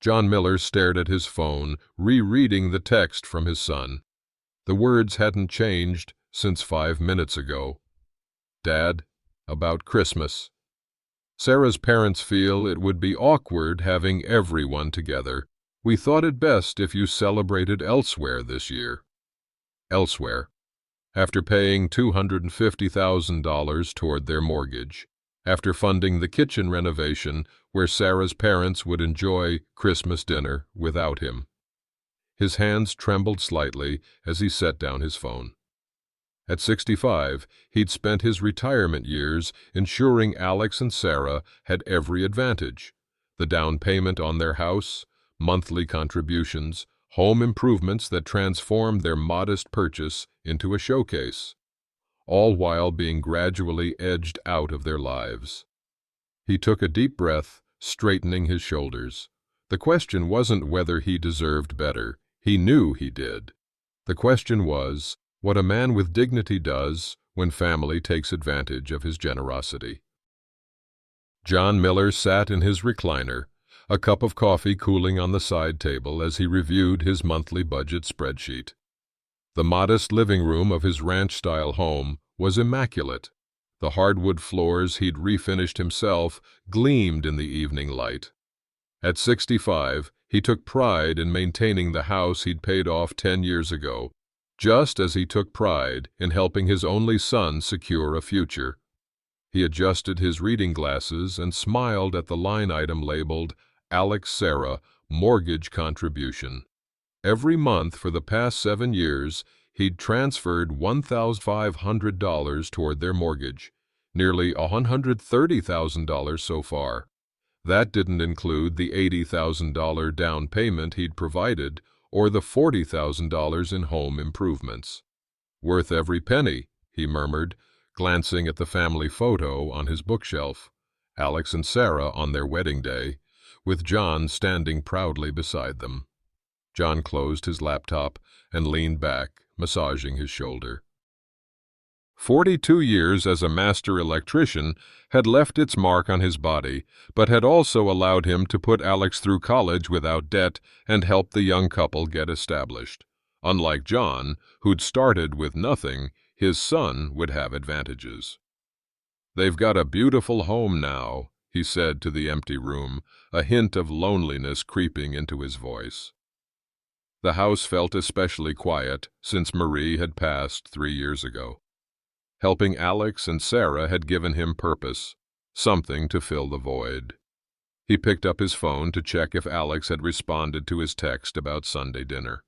John Miller stared at his phone, rereading the text from his son. The words hadn't changed since 5 minutes ago. Dad, about Christmas. Sarah's parents feel it would be awkward having everyone together. We thought it best if you celebrated elsewhere this year. Elsewhere. After paying $250,000 toward their mortgage, after funding the kitchen renovation where Sarah's parents would enjoy Christmas dinner without him. His hands trembled slightly as he set down his phone. At 65, he'd spent his retirement years ensuring Alex and Sarah had every advantage: the down payment on their house, monthly contributions, home improvements that transformed their modest purchase into a showcase, all while being gradually edged out of their lives. He took a deep breath, straightening his shoulders. The question wasn't whether he deserved better. He knew he did. The question was what a man with dignity does when family takes advantage of his generosity. John Miller sat in his recliner, a cup of coffee cooling on the side table as he reviewed his monthly budget spreadsheet. The modest living room of his ranch-style home was immaculate. The hardwood floors he'd refinished himself gleamed in the evening light. At 65, he took pride in maintaining the house he'd paid off 10 years ago, just as he took pride in helping his only son secure a future. He adjusted his reading glasses and smiled at the line item labeled Alex Sarah Mortgage Contribution. Every month for the past 7 years, he'd transferred $1,500 toward their mortgage, nearly $130,000 so far. That didn't include the $80,000 down payment he'd provided or the $40,000 in home improvements. Worth every penny, he murmured, glancing at the family photo on his bookshelf, Alex and Sarah on their wedding day, with John standing proudly beside them. John closed his laptop and leaned back, massaging his shoulder. 42 years as a master electrician had left its mark on his body, but had also allowed him to put Alex through college without debt and help the young couple get established. Unlike John, who'd started with nothing, his son would have advantages. "They've got a beautiful home now," he said to the empty room, a hint of loneliness creeping into his voice. The house felt especially quiet since Marie had passed 3 years ago. Helping Alex and Sarah had given him purpose, something to fill the void. He picked up his phone to check if Alex had responded to his text about Sunday dinner.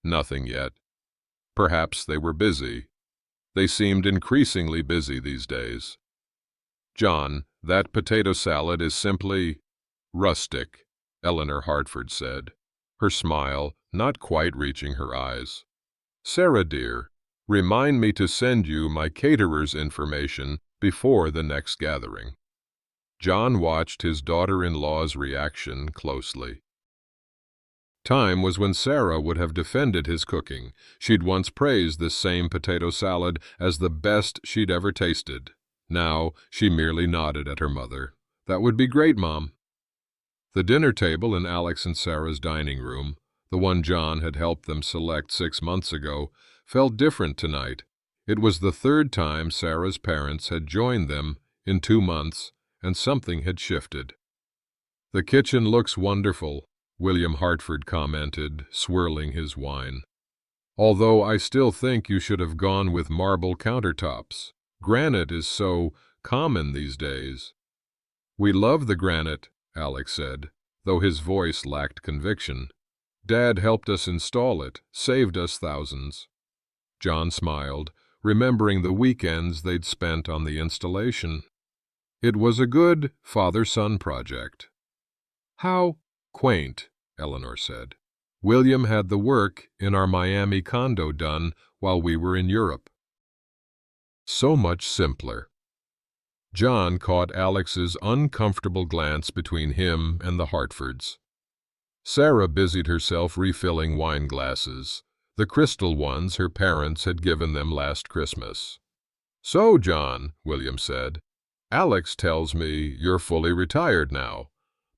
Nothing yet. Perhaps they were busy. They seemed increasingly busy these days. "John, that potato salad is simply rustic," Eleanor Hartford said, her smile not quite reaching her eyes. "Sarah, dear, remind me to send you my caterer's information before the next gathering." John watched his daughter-in-law's reaction closely. Time was when Sarah would have defended his cooking. She'd once praised this same potato salad as the best she'd ever tasted. Now she merely nodded at her mother. "That would be great, Mom." The dinner table in Alex and Sarah's dining room, the one John had helped them select 6 months ago, felt different tonight. It was the 3rd time Sarah's parents had joined them in 2 months, and something had shifted. "The kitchen looks wonderful," William Hartford commented, swirling his wine. "Although I still think you should have gone with marble countertops. Granite is so common these days." "We love the granite," Alex said, though his voice lacked conviction. "Dad helped us install it, saved us thousands." John smiled, remembering the weekends they'd spent on the installation. It was a good father-son project. "How quaint," Eleanor said. "William had the work in our Miami condo done while we were in Europe." So much simpler. John caught Alex's uncomfortable glance between him and the Hartfords. Sarah busied herself refilling wine glasses, the crystal ones her parents had given them last Christmas. "So, John," William said, "Alex tells me you're fully retired now.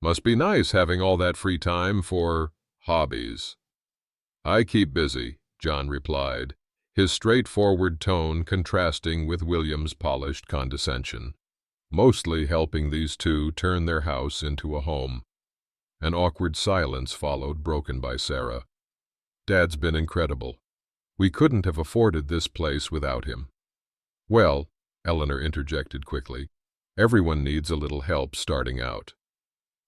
Must be nice having all that free time for hobbies. I keep busy, John replied, his straightforward tone contrasting with William's polished condescension. Mostly helping these two turn their house into a home. An awkward silence followed, broken by Sarah. Dad's been incredible. We couldn't have afforded this place without him. Well, Eleanor interjected quickly, everyone needs a little help starting out.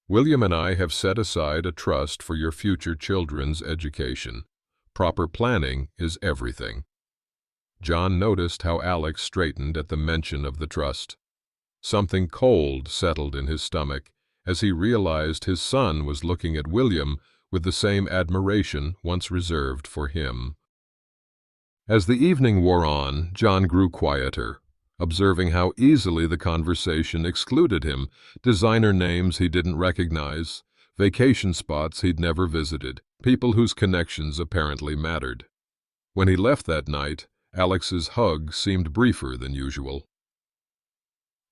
William and I have set aside a trust for your future children's education. Proper planning is everything. John noticed how Alex straightened at the mention of the trust. Something cold settled in his stomach as he realized his son was looking at William with the same admiration once reserved for him. As the evening wore on, John grew quieter, observing how easily the conversation excluded him, designer names he didn't recognize, vacation spots he'd never visited, people whose connections apparently mattered. When he left that night, Alex's hug seemed briefer than usual.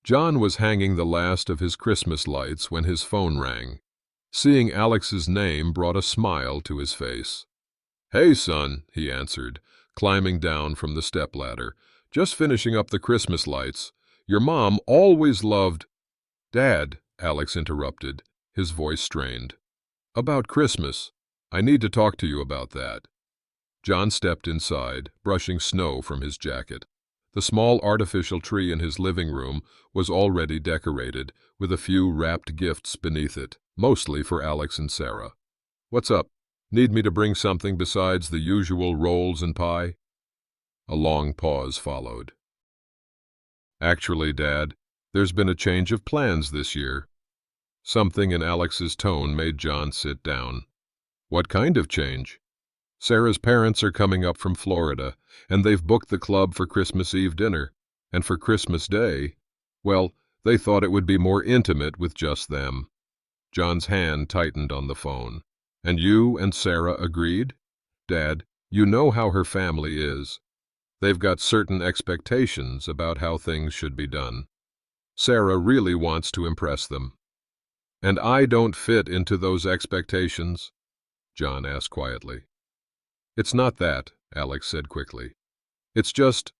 John was hanging the last of his Christmas lights when his phone rang. Seeing Alex's name brought a smile to his face. "Hey, son," he answered, climbing down from the stepladder. "Just finishing up the Christmas lights. Your mom always loved—" "Dad," Alex interrupted, his voice strained. "About Christmas. I need to talk to you about that." John stepped inside, brushing snow from his jacket. The small artificial tree in his living room was already decorated, with a few wrapped gifts beneath it, mostly for Alex and Sarah. "What's up? Need me to bring something besides the usual rolls and pie?" A long pause followed. "Actually, Dad, there's been a change of plans this year." Something in Alex's tone made John sit down. "What kind of change?" "Sarah's parents are coming up from Florida, and they've booked the club for Christmas Eve dinner. And for Christmas Day, well, they thought it would be more intimate with just them." John's hand tightened on the phone. "And you and Sarah agreed? Dad, you know how her family is. They've got certain expectations about how things should be done. Sarah really wants to impress them." "And I don't fit into those expectations?" John asked quietly. "It's not that," Alex said quickly. "It's just,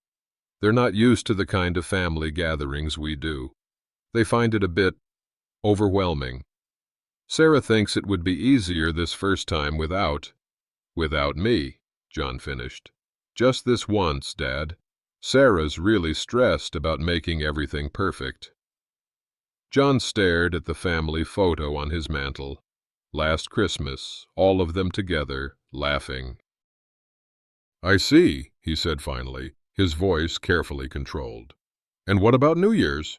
they're not used to the kind of family gatherings we do. They find it a bit overwhelming. Sarah thinks it would be easier this first time without me," John finished. "Just this once, Dad. Sarah's really stressed about making everything perfect." John stared at the family photo on his mantel. Last Christmas, all of them together, laughing. "I see," he said finally, his voice carefully controlled. "And what about New Year's?"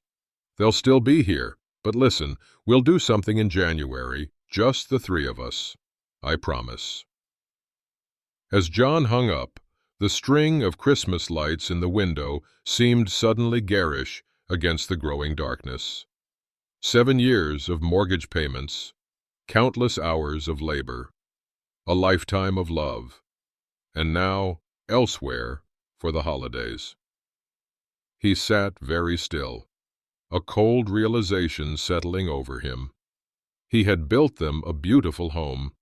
"They'll still be here. But listen, we'll do something in January, just the three of us. I promise." As John hung up, the string of Christmas lights in the window seemed suddenly garish against the growing darkness. 7 years of mortgage payments, countless hours of labor, a lifetime of love, and now elsewhere for the holidays. He sat very still, a cold realization settling over him. He had built them a beautiful home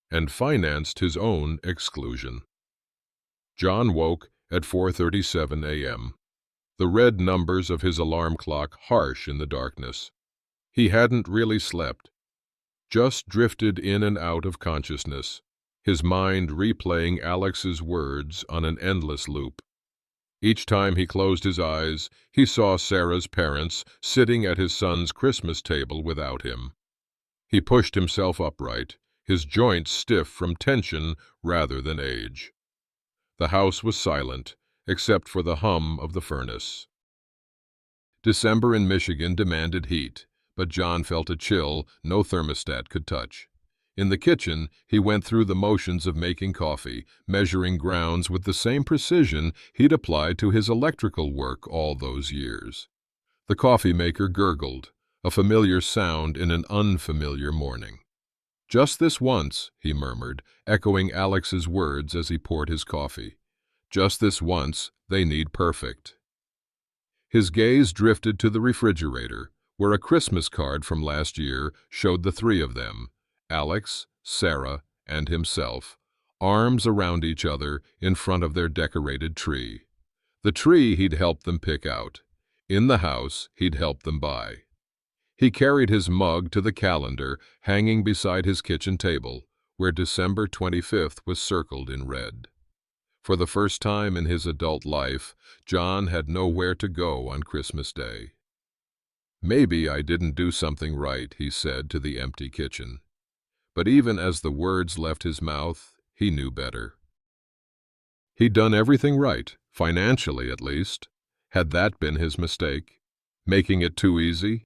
and financed his own exclusion. John woke at 4:37 a.m., the red numbers of his alarm clock harsh in the darkness. He hadn't really slept, just drifted in and out of consciousness, his mind replaying Alex's words on an endless loop. Each time he closed his eyes, he saw Sarah's parents sitting at his son's Christmas table without him. He pushed himself upright, his joints stiff from tension rather than age. The house was silent, except for the hum of the furnace. December in Michigan demanded heat, but John felt a chill no thermostat could touch. In the kitchen, he went through the motions of making coffee, measuring grounds with the same precision he'd applied to his electrical work all those years. The coffee maker gurgled, a familiar sound in an unfamiliar morning. "Just this once," he murmured, echoing Alex's words as he poured his coffee. "Just this once, they need perfect." His gaze drifted to the refrigerator, where a Christmas card from last year showed the three of them, Alex, Sarah, and himself, arms around each other in front of their decorated tree. The tree he'd helped them pick out. In the house he'd helped them buy. He carried his mug to the calendar hanging beside his kitchen table, where December 25th was circled in red. For the first time in his adult life, John had nowhere to go on Christmas Day. "Maybe I didn't do something right," he said to the empty kitchen. But even as the words left his mouth, he knew better. He'd done everything right, financially at least. Had that been his mistake? Making it too easy?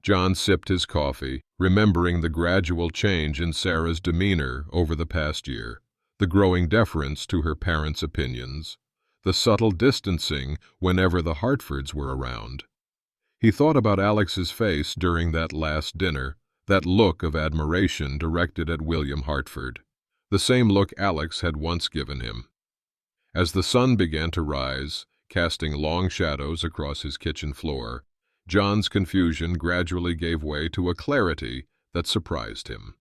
John sipped his coffee, remembering the gradual change in Sarah's demeanor over the past year, the growing deference to her parents' opinions, the subtle distancing whenever the Hartfords were around. He thought about Alex's face during that last dinner, that look of admiration directed at William Hartford, the same look Alex had once given him. As the sun began to rise, casting long shadows across his kitchen floor, John's confusion gradually gave way to a clarity that surprised him.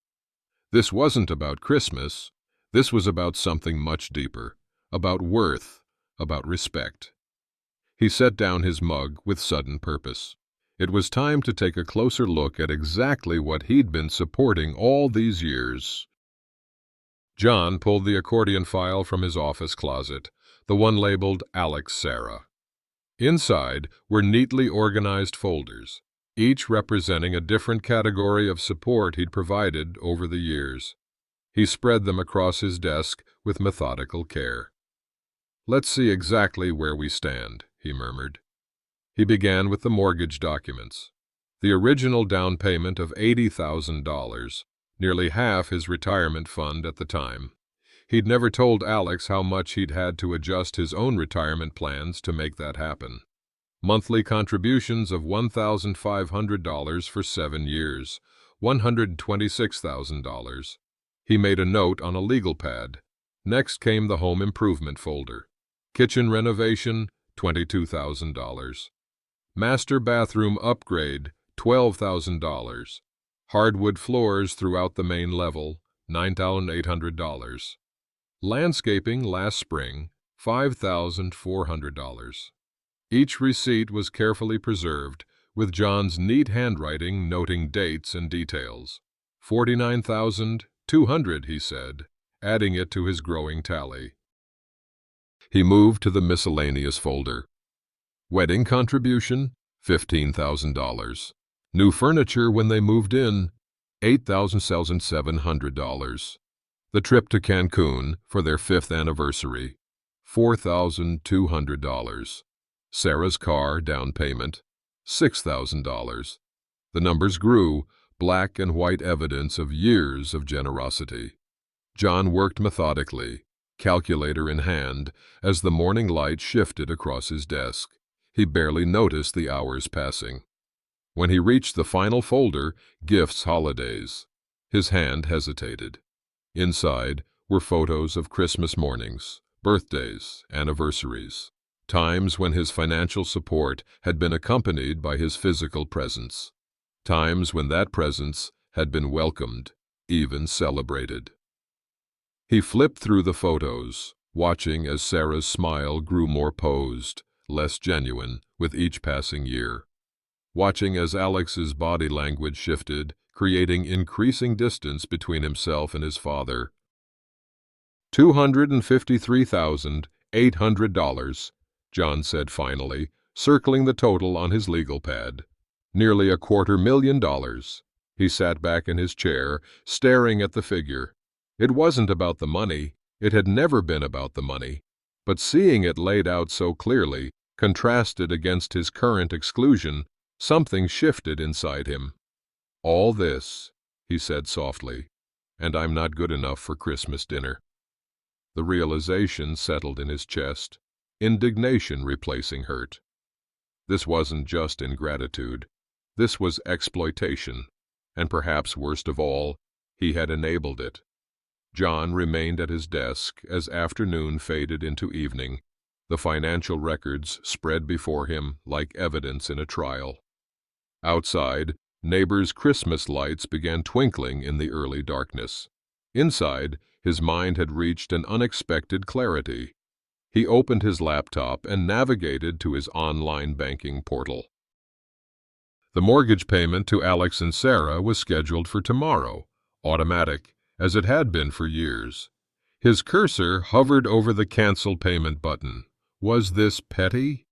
This wasn't about Christmas. This was about something much deeper, about worth, about respect. He set down his mug with sudden purpose. It was time to take a closer look at exactly what he'd been supporting all these years. John pulled the accordion file from his office closet, the one labeled Alex Sarah. Inside were neatly organized folders, each representing a different category of support he'd provided over the years. He spread them across his desk with methodical care. "Let's see exactly where we stand," he murmured. He began with the mortgage documents. The original down payment of $80,000, nearly half his retirement fund at the time. He'd never told Alex how much he'd had to adjust his own retirement plans to make that happen. Monthly contributions of $1,500 for 7 years, $126,000. He made a note on a legal pad. Next came the home improvement folder. Kitchen renovation, $22,000. Master bathroom upgrade, $12,000. Hardwood floors throughout the main level, $9,800. Landscaping last spring, $5,400. Each receipt was carefully preserved, with John's neat handwriting noting dates and details. $49,200, he said, adding it to his growing tally. He moved to the miscellaneous folder. Wedding contribution, $15,000. New furniture when they moved in, $8,700. The trip to Cancun for their 5th anniversary, $4,200. Sarah's car down payment, $6,000. The numbers grew, black and white evidence of years of generosity. John worked methodically, calculator in hand, as the morning light shifted across his desk. He barely noticed the hours passing. When he reached the final folder, Gifts Holidays, his hand hesitated. Inside were photos of Christmas mornings, birthdays, anniversaries, times when his financial support had been accompanied by his physical presence, times when that presence had been welcomed, even celebrated. He flipped through the photos, watching as Sarah's smile grew more posed, less genuine with each passing year, watching as Alex's body language shifted, creating increasing distance between himself and his father. $253,800, John said finally, circling the total on his legal pad. Nearly $250,000. He sat back in his chair, staring at the figure. It wasn't about the money. It had never been about the money. But seeing it laid out so clearly, contrasted against his current exclusion, something shifted inside him. "All this," he said softly, "and I'm not good enough for Christmas dinner." The realization settled in his chest, indignation replacing hurt. This wasn't just ingratitude. This was exploitation, and perhaps worst of all, he had enabled it. John remained at his desk as afternoon faded into evening, the financial records spread before him like evidence in a trial. Outside, neighbors' Christmas lights began twinkling in the early darkness. Inside, his mind had reached an unexpected clarity. He opened his laptop and navigated to his online banking portal. The mortgage payment to Alex and Sarah was scheduled for tomorrow, automatic, as it had been for years. His cursor hovered over the cancel payment button. Was this petty?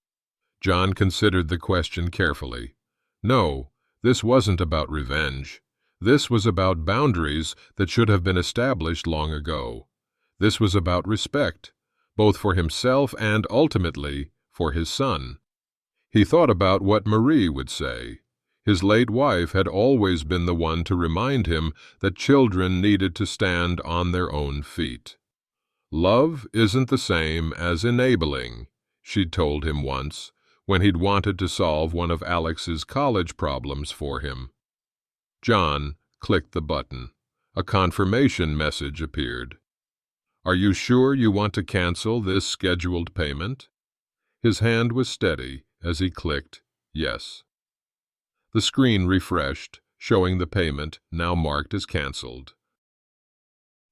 John considered the question carefully. No, this wasn't about revenge. This was about boundaries that should have been established long ago. This was about respect, both for himself and, ultimately, for his son. He thought about what Marie would say. His late wife had always been the one to remind him that children needed to stand on their own feet. Love isn't the same as enabling, she'd told him once, when he'd wanted to solve one of Alex's college problems for him. John clicked the button. A confirmation message appeared. Are you sure you want to cancel this scheduled payment? His hand was steady as he clicked yes. The screen refreshed, showing the payment now marked as canceled.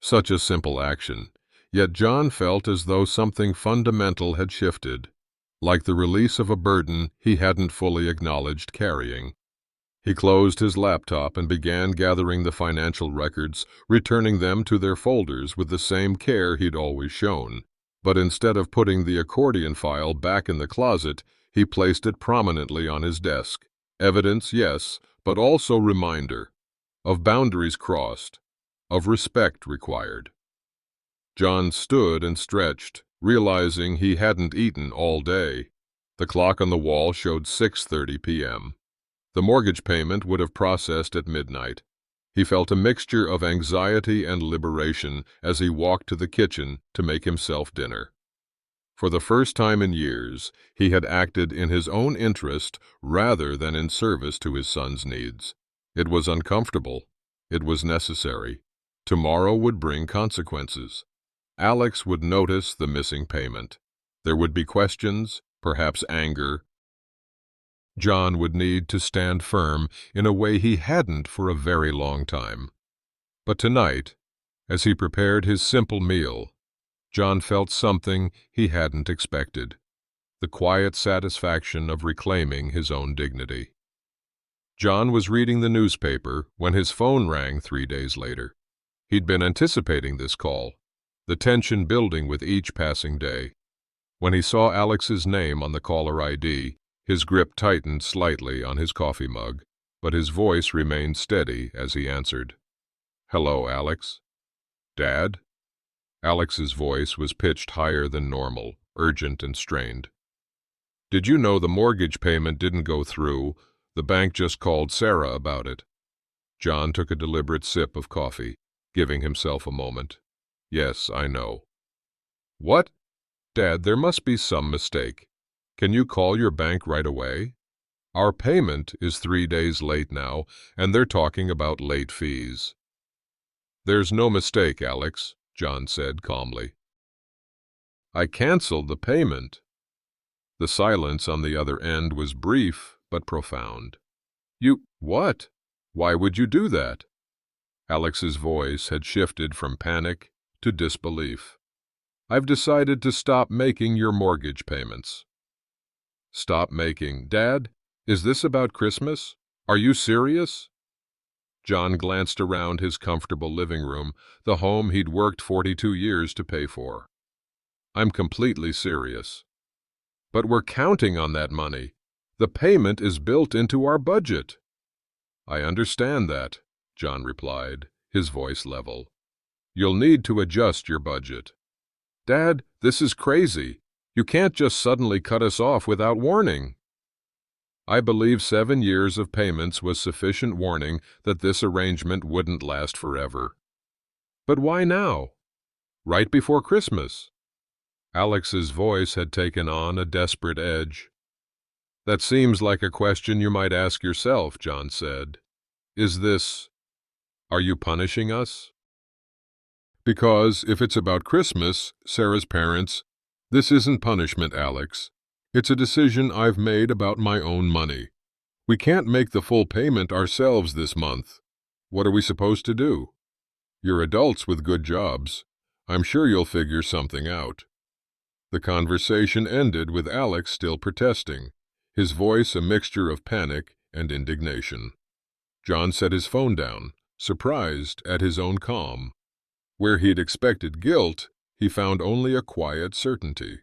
Such a simple action, yet John felt as though something fundamental had shifted, like the release of a burden he hadn't fully acknowledged carrying. He closed his laptop and began gathering the financial records, returning them to their folders with the same care he'd always shown. But instead of putting the accordion file back in the closet, he placed it prominently on his desk. Evidence, yes, but also reminder of boundaries crossed, of respect required. John stood and stretched, realizing he hadn't eaten all day. The clock on the wall showed 6:30 p.m. The mortgage payment would have processed at midnight. He felt a mixture of anxiety and liberation as he walked to the kitchen to make himself dinner. For the first time in years, he had acted in his own interest rather than in service to his son's needs. It was uncomfortable. It was necessary. Tomorrow would bring consequences. Alex would notice the missing payment. There would be questions, perhaps anger. John would need to stand firm in a way he hadn't for a very long time. But tonight, as he prepared his simple meal, John felt something he hadn't expected, the quiet satisfaction of reclaiming his own dignity. John was reading the newspaper when his phone rang 3 days later. He'd been anticipating this call, the tension building with each passing day. When he saw Alex's name on the caller ID, his grip tightened slightly on his coffee mug, but his voice remained steady as he answered. Hello, Alex. Dad? Alex's voice was pitched higher than normal, urgent and strained. Did you know the mortgage payment didn't go through? The bank just called Sarah about it. John took a deliberate sip of coffee, giving himself a moment. Yes, I know. What? Dad, there must be some mistake. Can you call your bank right away? Our payment is 3 days late now, and they're talking about late fees. There's no mistake, Alex, John said calmly. I canceled the payment. The silence on the other end was brief but profound. You, what? Why would you do that? Alex's voice had shifted from panic to disbelief. I've decided to stop making your mortgage payments. Stop making? Dad, is this about Christmas? Are you serious? John glanced around his comfortable living room, the home he'd worked 42 years to pay for. I'm completely serious. But we're counting on that money. The payment is built into our budget. I understand that, John replied, his voice level. You'll need to adjust your budget. Dad, this is crazy. You can't just suddenly cut us off without warning. I believe 7 years of payments was sufficient warning that this arrangement wouldn't last forever. But why now? Right before Christmas? Alex's voice had taken on a desperate edge. That seems like a question you might ask yourself, John said. Are you punishing us? Because if it's about Christmas, Sarah's parents, this isn't punishment, Alex. It's a decision I've made about my own money. We can't make the full payment ourselves this month. What are we supposed to do? You're adults with good jobs. I'm sure you'll figure something out. The conversation ended with Alex still protesting, his voice a mixture of panic and indignation. John set his phone down, surprised at his own calm. Where he'd expected guilt, he found only a quiet certainty.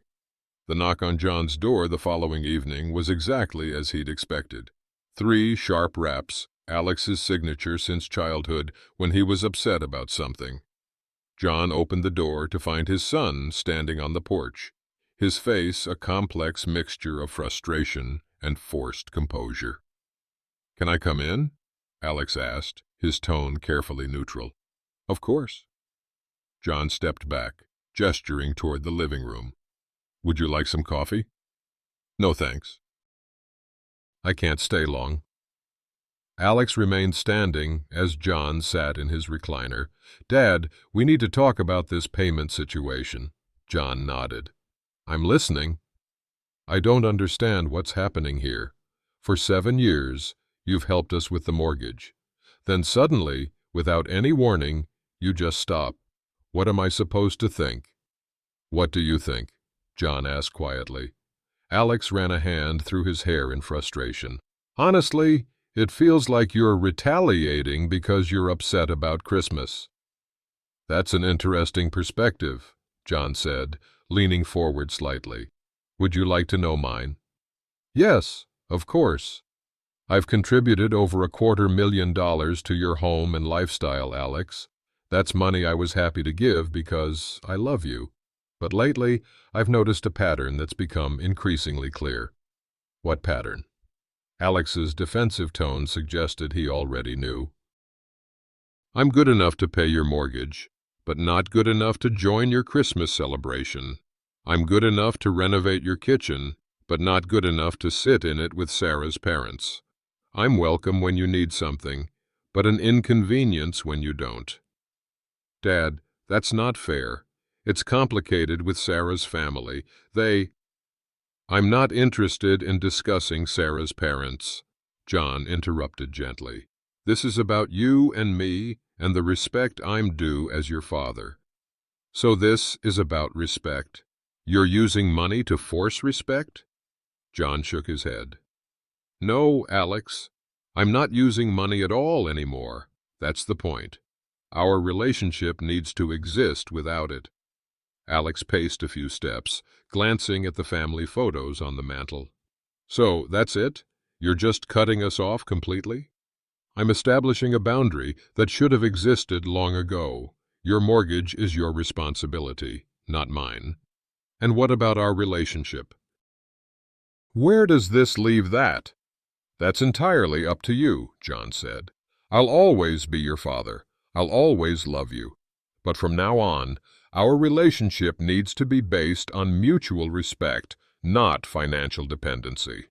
The knock on John's door the following evening was exactly as he'd expected. 3 sharp raps, Alex's signature since childhood when he was upset about something. John opened the door to find his son standing on the porch, his face a complex mixture of frustration and forced composure. "Can I come in?" Alex asked, his tone carefully neutral. "Of course." John stepped back, gesturing toward the living room. "Would you like some coffee?" "No, thanks. I can't stay long." Alex remained standing as John sat in his recliner. "Dad, we need to talk about this payment situation." John nodded. "I'm listening." "I don't understand what's happening here. For 7 years, you've helped us with the mortgage. Then suddenly, without any warning, you just stop. What am I supposed to think?" "What do you think?" John asked quietly. Alex ran a hand through his hair in frustration. "Honestly, it feels like you're retaliating because you're upset about Christmas." "That's an interesting perspective," John said, leaning forward slightly. "Would you like to know mine?" "Yes, of course. I've contributed over $250,000 to your home and lifestyle, Alex. That's money I was happy to give because I love you. But lately, I've noticed a pattern that's become increasingly clear." "What pattern?" Alex's defensive tone suggested he already knew. "I'm good enough to pay your mortgage, but not good enough to join your Christmas celebration. I'm good enough to renovate your kitchen, but not good enough to sit in it with Sarah's parents. I'm welcome when you need something, but an inconvenience when you don't." "Dad, that's not fair. It's complicated with Sarah's family. "I'm not interested in discussing Sarah's parents," John interrupted gently. "This is about you and me and the respect I'm due as your father." "So this is about respect? You're using money to force respect?" John shook his head. "No, Alex. I'm not using money at all anymore. That's the point. Our relationship needs to exist without it." Alex paced a few steps, glancing at the family photos on the mantel. "So, that's it? You're just cutting us off completely?" "I'm establishing a boundary that should have existed long ago. Your mortgage is your responsibility, not mine. And what about our relationship?" "Where does this leave that?" "That's entirely up to you," John said. "I'll always be your father. I'll always love you. But from now on, our relationship needs to be based on mutual respect, not financial dependency."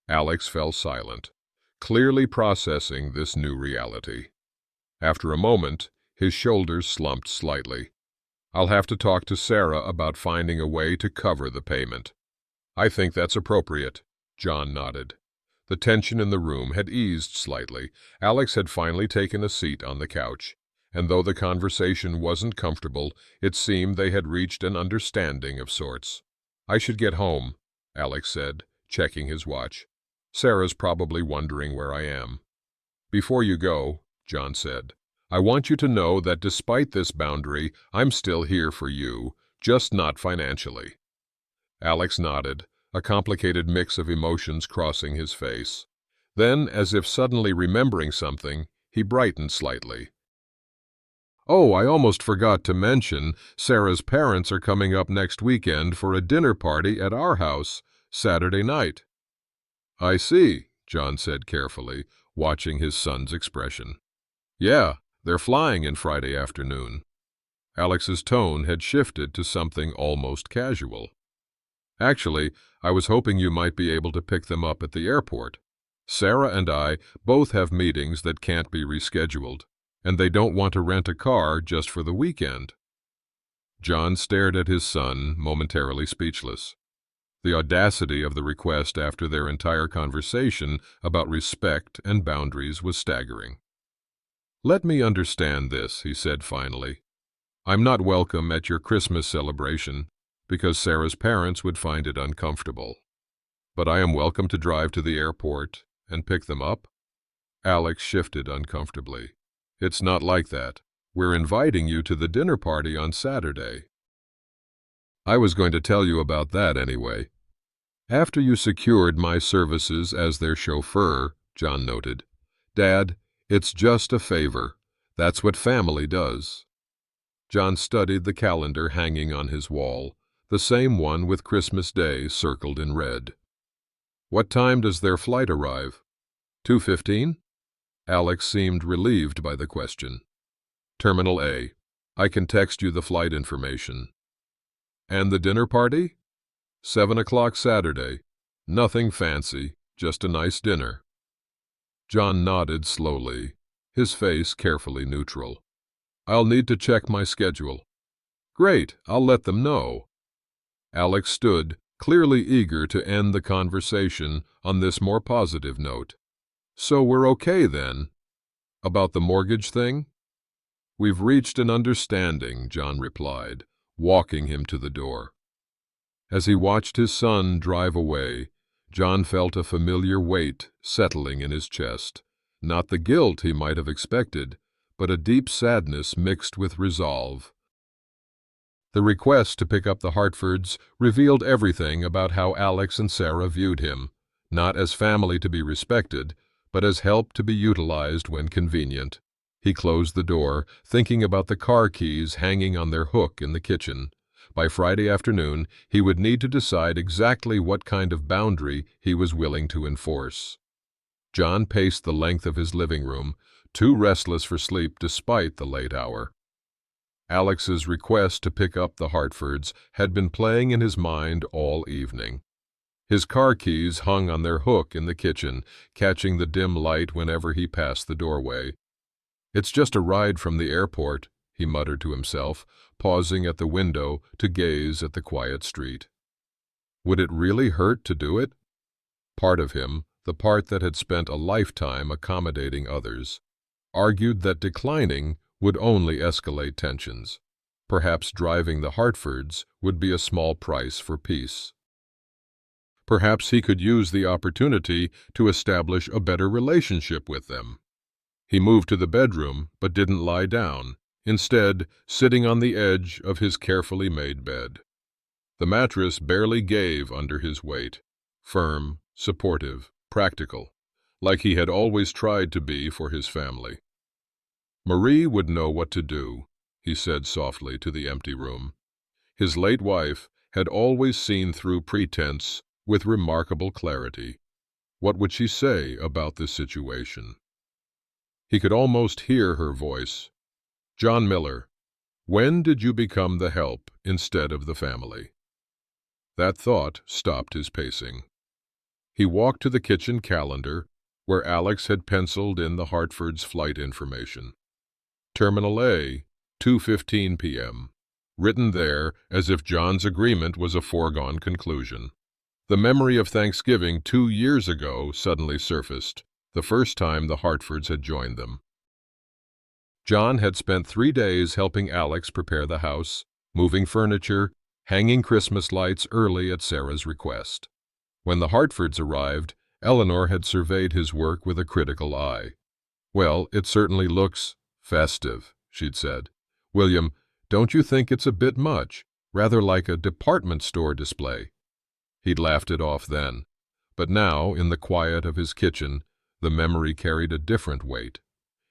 Alex fell silent, clearly processing this new reality. After a moment, his shoulders slumped slightly. "I'll have to talk to Sarah about finding a way to cover the payment." "I think that's appropriate," John nodded. The tension in the room had eased slightly. Alex had finally taken a seat on the couch, and though the conversation wasn't comfortable, it seemed they had reached an understanding of sorts. "I should get home," Alex said, checking his watch. "Sarah's probably wondering where I am." "Before you go," John said, "I want you to know that despite this boundary, I'm still here for you, just not financially." Alex nodded, a complicated mix of emotions crossing his face. Then, as if suddenly remembering something, he brightened slightly. "Oh, I almost forgot to mention, Sarah's parents are coming up next weekend for a dinner party at our house, Saturday night." "I see," John said carefully, watching his son's expression. "Yeah, they're flying in Friday afternoon." Alex's tone had shifted to something almost casual. "Actually, I was hoping you might be able to pick them up at the airport. Sarah and I both have meetings that can't be rescheduled, and they don't want to rent a car just for the weekend." John stared at his son, momentarily speechless. The audacity of the request after their entire conversation about respect and boundaries was staggering. "Let me understand this," he said finally. "I'm not welcome at your Christmas celebration because Sarah's parents would find it uncomfortable. But I am welcome to drive to the airport and pick them up?" Alex shifted uncomfortably. "It's not like that. We're inviting you to the dinner party on Saturday." "I was going to tell you about that anyway." "After you secured my services as their chauffeur," John noted. "Dad, it's just a favor. That's what family does." John studied the calendar hanging on his wall, the same one with Christmas Day circled in red. "What time does their flight arrive?" 2:15? Alex seemed relieved by the question. "Terminal A. I can text you the flight information." "And the dinner party?" 7 o'clock Saturday. Nothing fancy, just a nice dinner." John nodded slowly, his face carefully neutral. "I'll need to check my schedule." "Great, I'll let them know." Alex stood, clearly eager to end the conversation on this more positive note. "So we're okay then? About the mortgage thing?" "We've reached an understanding," John replied, walking him to the door. As he watched his son drive away, John felt a familiar weight settling in his chest, not the guilt he might have expected, but a deep sadness mixed with resolve. The request to pick up the Hartfords revealed everything about how Alex and Sarah viewed him, not as family to be respected, but as help to be utilized when convenient. He closed the door, thinking about the car keys hanging on their hook in the kitchen. By Friday afternoon, he would need to decide exactly what kind of boundary he was willing to enforce. John paced the length of his living room, too restless for sleep despite the late hour. Alex's request to pick up the Hartfords had been playing in his mind all evening. His car keys hung on their hook in the kitchen, catching the dim light whenever he passed the doorway. "It's just a ride from the airport," he muttered to himself, pausing at the window to gaze at the quiet street. Would it really hurt to do it? Part of him, the part that had spent a lifetime accommodating others, argued that declining would only escalate tensions. Perhaps driving the Hartfords would be a small price for peace. Perhaps he could use the opportunity to establish a better relationship with them. He moved to the bedroom, but didn't lie down, instead sitting on the edge of his carefully made bed. The mattress barely gave under his weight, firm, supportive, practical, like he had always tried to be for his family. "Marie would know what to do," he said softly to the empty room. His late wife had always seen through pretense with remarkable clarity. What would she say about this situation? He could almost hear her voice. "John Miller, when did you become the help instead of the family?" That thought stopped his pacing. He walked to the kitchen calendar, where Alex had penciled in the Hartford's flight information. Terminal A, 2:15 p.m., written there as if John's agreement was a foregone conclusion. The memory of Thanksgiving 2 years ago suddenly surfaced, the first time the Hartfords had joined them. John had spent 3 days helping Alex prepare the house, moving furniture, hanging Christmas lights early at Sarah's request. When the Hartfords arrived, Eleanor had surveyed his work with a critical eye. "Well, it certainly looks festive," she'd said. "William, don't you think it's a bit much, rather like a department store display?" He'd laughed it off then, but now, in the quiet of his kitchen, the memory carried a different weight.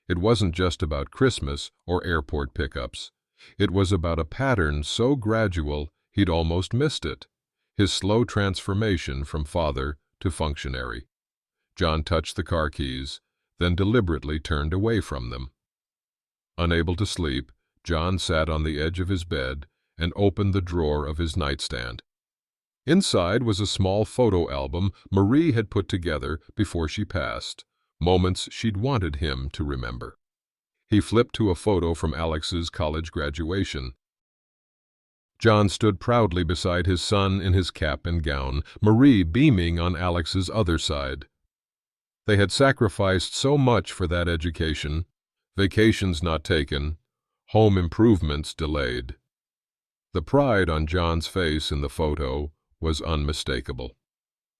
It wasn't just about Christmas or airport pickups. It was about a pattern so gradual he'd almost missed it, his slow transformation from father to functionary. John touched the car keys, then deliberately turned away from them. Unable to sleep, John sat on the edge of his bed and opened the drawer of his nightstand. Inside was a small photo album Marie had put together before she passed, moments she'd wanted him to remember. He flipped to a photo from Alex's college graduation. John stood proudly beside his son in his cap and gown, Marie beaming on Alex's other side. They had sacrificed so much for that education, vacations not taken, home improvements delayed. The pride on John's face in the photo was unmistakable.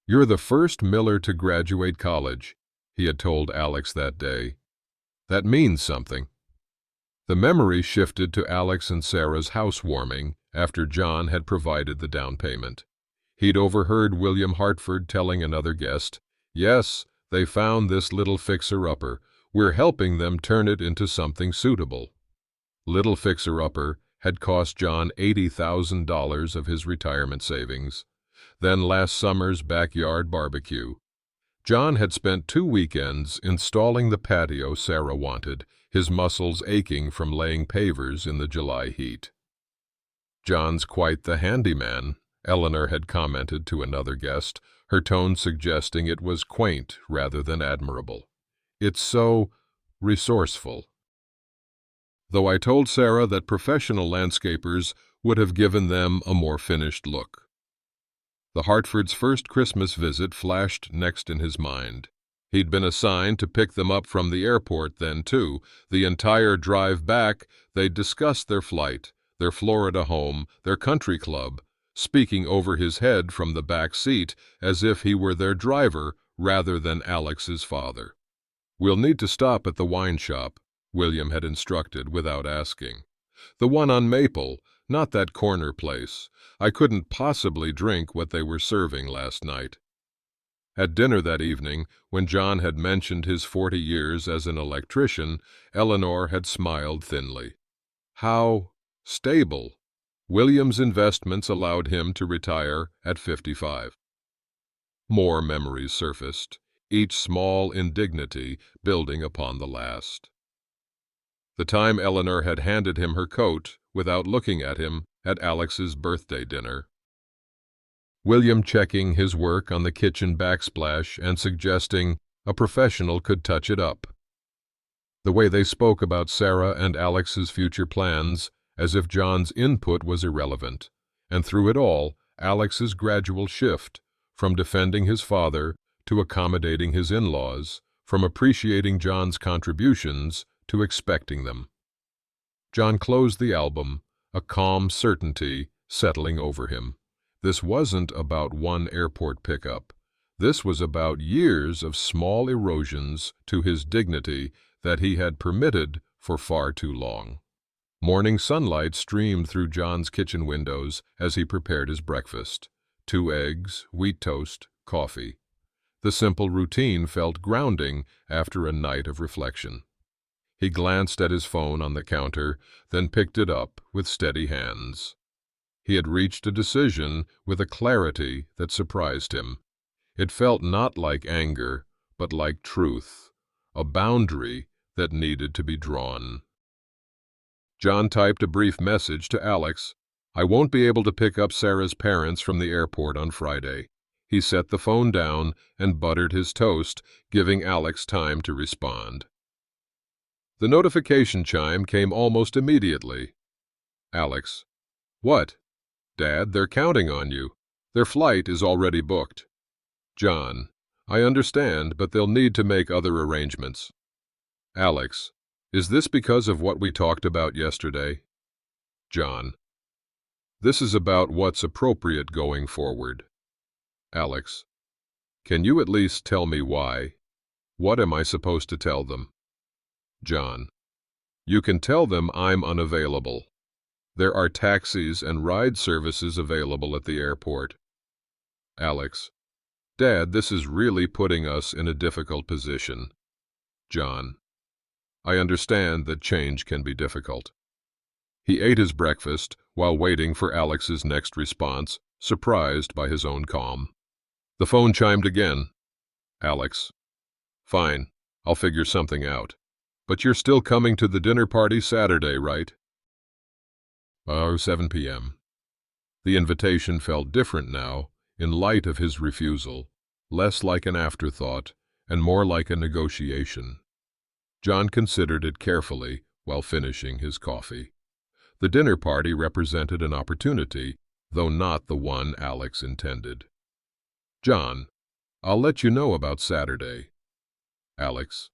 "You're the first Miller to graduate college," he had told Alex that day. "That means something." The memory shifted to Alex and Sarah's housewarming after John had provided the down payment. He'd overheard William Hartford telling another guest, "Yes, they found this little fixer-upper. We're helping them turn it into something suitable." Little fixer-upper had cost John $80,000 of his retirement savings. Then last summer's backyard barbecue. John had spent 2 weekends installing the patio Sarah wanted, his muscles aching from laying pavers in the July heat. "John's quite the handyman," Eleanor had commented to another guest, her tone suggesting it was quaint rather than admirable. "It's so resourceful." Though I told Sarah that professional landscapers would have given them a more finished look. The Hartford's first Christmas visit flashed next in his mind. He'd been assigned to pick them up from the airport then, too. The entire drive back, they'd discussed their flight, their Florida home, their country club, speaking over his head from the back seat as if he were their driver rather than Alex's father. "We'll need to stop at the wine shop," William had instructed without asking. "The one on Maple, not that corner place. I couldn't possibly drink what they were serving last night." At dinner that evening, when John had mentioned his 40 years as an electrician, Eleanor had smiled thinly. How stable! William's investments allowed him to retire at 55. More memories surfaced, each small indignity building upon the last. The time Eleanor had handed him her coat, without looking at him, at Alex's birthday dinner. William checking his work on the kitchen backsplash and suggesting a professional could touch it up. The way they spoke about Sarah and Alex's future plans, as if John's input was irrelevant, and through it all, Alex's gradual shift, from defending his father to accommodating his in-laws, from appreciating John's contributions to expecting them. John closed the album, a calm certainty settling over him. This wasn't about one airport pickup. This was about years of small erosions to his dignity that he had permitted for far too long. Morning sunlight streamed through John's kitchen windows as he prepared his breakfast. 2 eggs, wheat toast, coffee. The simple routine felt grounding after a night of reflection. He glanced at his phone on the counter, then picked it up with steady hands. He had reached a decision with a clarity that surprised him. It felt not like anger, but like truth, a boundary that needed to be drawn. John typed a brief message to Alex. "I won't be able to pick up Sarah's parents from the airport on Friday." He set the phone down and buttered his toast, giving Alex time to respond. The notification chime came almost immediately. Alex: "What?" "Dad, they're counting on you. Their flight is already booked." John: "I understand, but they'll need to make other arrangements." Alex: "Is this because of what we talked about yesterday?" John: "This is about what's appropriate going forward." Alex: "Can you at least tell me why? What am I supposed to tell them?" John: "You can tell them I'm unavailable. There are taxis and ride services available at the airport." Alex: "Dad, this is really putting us in a difficult position." John: "I understand that change can be difficult." He ate his breakfast while waiting for Alex's next response, surprised by his own calm. The phone chimed again. Alex: "Fine, I'll figure something out. But you're still coming to the dinner party Saturday, right?" 7 p.m. The invitation felt different now, in light of his refusal, less like an afterthought and more like a negotiation. John considered it carefully while finishing his coffee. The dinner party represented an opportunity, though not the one Alex intended. John, I'll let you know about Saturday. Alex,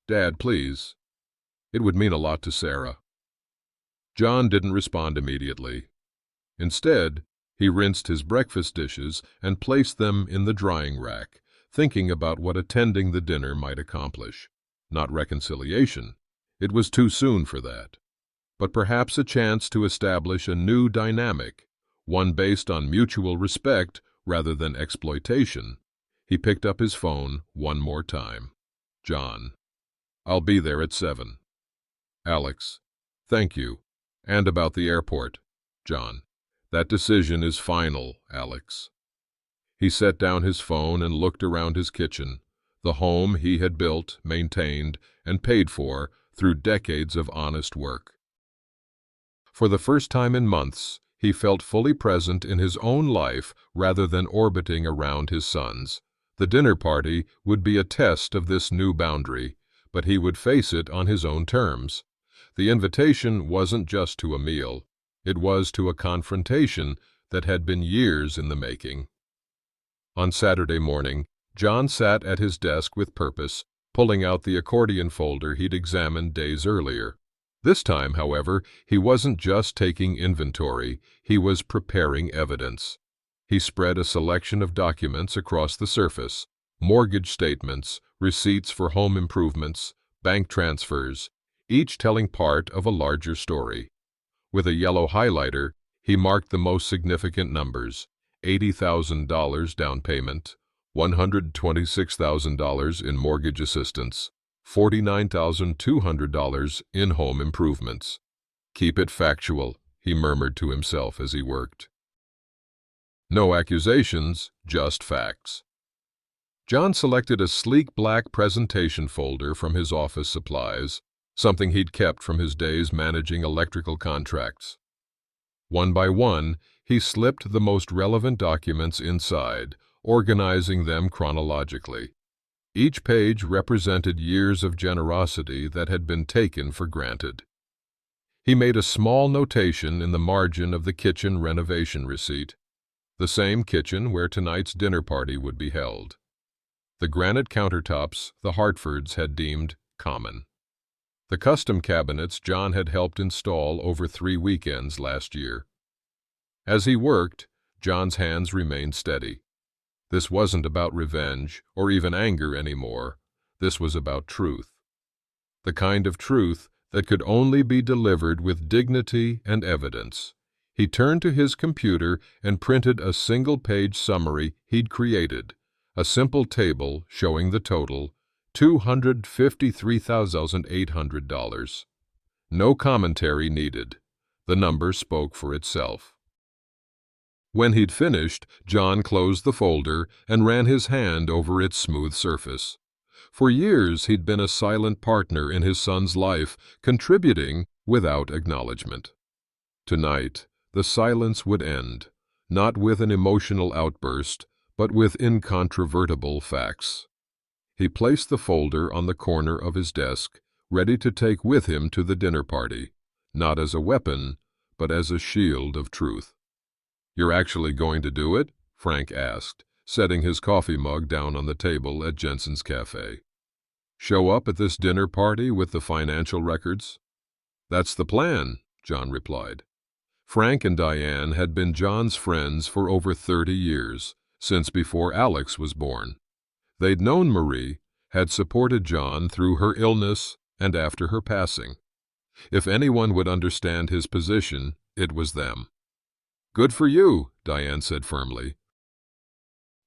Dad, please. It would mean a lot to Sarah. John didn't respond immediately. Instead, he rinsed his breakfast dishes and placed them in the drying rack, thinking about what attending the dinner might accomplish. Not reconciliation. It was too soon for that. But perhaps a chance to establish a new dynamic, one based on mutual respect rather than exploitation. He picked up his phone one more time. John, I'll be there at 7. Alex, thank you. And about the airport. John, that decision is final, Alex. He set down his phone and looked around his kitchen, the home he had built, maintained, and paid for through decades of honest work. For the first time in months, he felt fully present in his own life rather than orbiting around his son's. The dinner party would be a test of this new boundary, but he would face it on his own terms. The invitation wasn't just to a meal. It was to a confrontation that had been years in the making. On Saturday morning, John sat at his desk with purpose, pulling out the accordion folder he'd examined days earlier. This time, however, he wasn't just taking inventory, he was preparing evidence. He spread a selection of documents across the surface: mortgage statements, receipts for home improvements, bank transfers, each telling part of a larger story. With a yellow highlighter, he marked the most significant numbers: $80,000 down payment, $126,000 in mortgage assistance, $49,200 in home improvements. Keep it factual, he murmured to himself as he worked. No accusations, just facts. John selected a sleek black presentation folder from his office supplies, something he'd kept from his days managing electrical contracts. One by one, he slipped the most relevant documents inside, organizing them chronologically. Each page represented years of generosity that had been taken for granted. He made a small notation in the margin of the kitchen renovation receipt, the same kitchen where tonight's dinner party would be held. The granite countertops the Hartfords had deemed common. The custom cabinets John had helped install over 3 weekends last year. As he worked, John's hands remained steady. This wasn't about revenge or even anger anymore. This was about truth. The kind of truth that could only be delivered with dignity and evidence. He turned to his computer and printed a single-page summary he'd created, a simple table showing the total, $253,800. No commentary needed. The number spoke for itself. When he'd finished, John closed the folder and ran his hand over its smooth surface. For years he'd been a silent partner in his son's life, contributing without acknowledgement. Tonight, the silence would end, not with an emotional outburst, but with incontrovertible facts. He placed the folder on the corner of his desk, ready to take with him to the dinner party, not as a weapon, but as a shield of truth. "You're actually going to do it?" Frank asked, setting his coffee mug down on the table at Jensen's Cafe. "Show up at this dinner party with the financial records?" "That's the plan," John replied. Frank and Diane had been John's friends for over 30 years, since before Alex was born. They'd known Marie, had supported John through her illness and after her passing. If anyone would understand his position, it was them. "Good for you," Diane said firmly.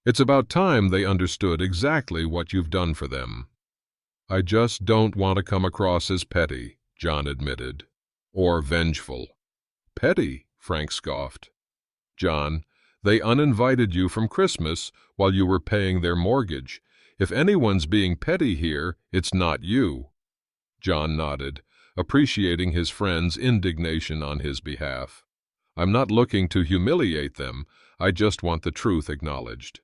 "It's about time they understood exactly what you've done for them." "I just don't want to come across as petty," John admitted, "or vengeful." "Petty?" Frank scoffed. "John, they uninvited you from Christmas while you were paying their mortgage. If anyone's being petty here, it's not you." John nodded, appreciating his friend's indignation on his behalf. "I'm not looking to humiliate them. I just want the truth acknowledged."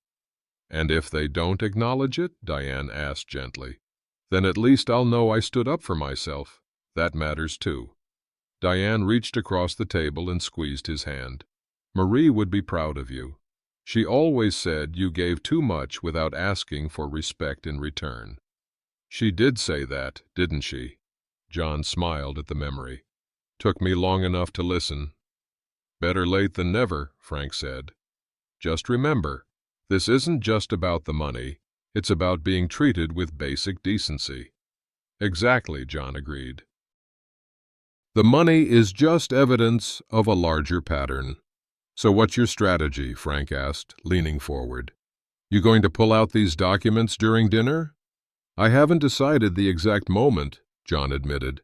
"And if they don't acknowledge it," Diane asked gently, "then at least I'll know I stood up for myself. That matters too." Diane reached across the table and squeezed his hand. "Marie would be proud of you. She always said you gave too much without asking for respect in return." "She did say that, didn't she?" John smiled at the memory. "Took me long enough to listen." "Better late than never," Frank said. "Just remember, this isn't just about the money. It's about being treated with basic decency." "Exactly," John agreed. "The money is just evidence of a larger pattern." "So what's your strategy?" Frank asked, leaning forward. "You going to pull out these documents during dinner?" "I haven't decided the exact moment," John admitted.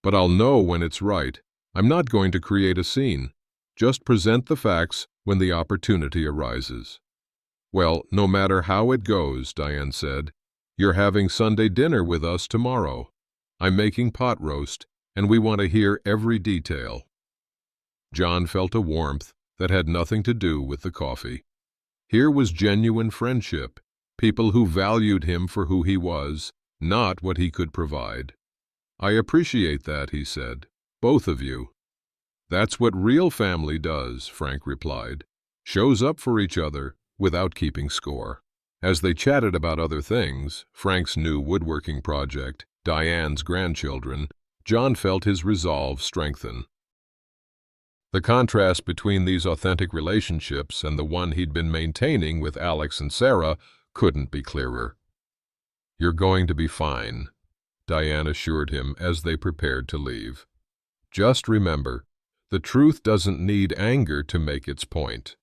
"But I'll know when it's right. I'm not going to create a scene. Just present the facts when the opportunity arises." "Well, no matter how it goes," Diane said, "you're having Sunday dinner with us tomorrow. I'm making pot roast, and we want to hear every detail." John felt a warmth that had nothing to do with the coffee. Here was genuine friendship, people who valued him for who he was, not what he could provide. "I appreciate that," he said. "Both of you." "That's what real family does," Frank replied. "Shows up for each other without keeping score." As they chatted about other things, Frank's new woodworking project, Diane's grandchildren, John felt his resolve strengthen. The contrast between these authentic relationships and the one he'd been maintaining with Alex and Sarah couldn't be clearer. "You're going to be fine," Diane assured him as they prepared to leave. "Just remember, the truth doesn't need anger to make its point."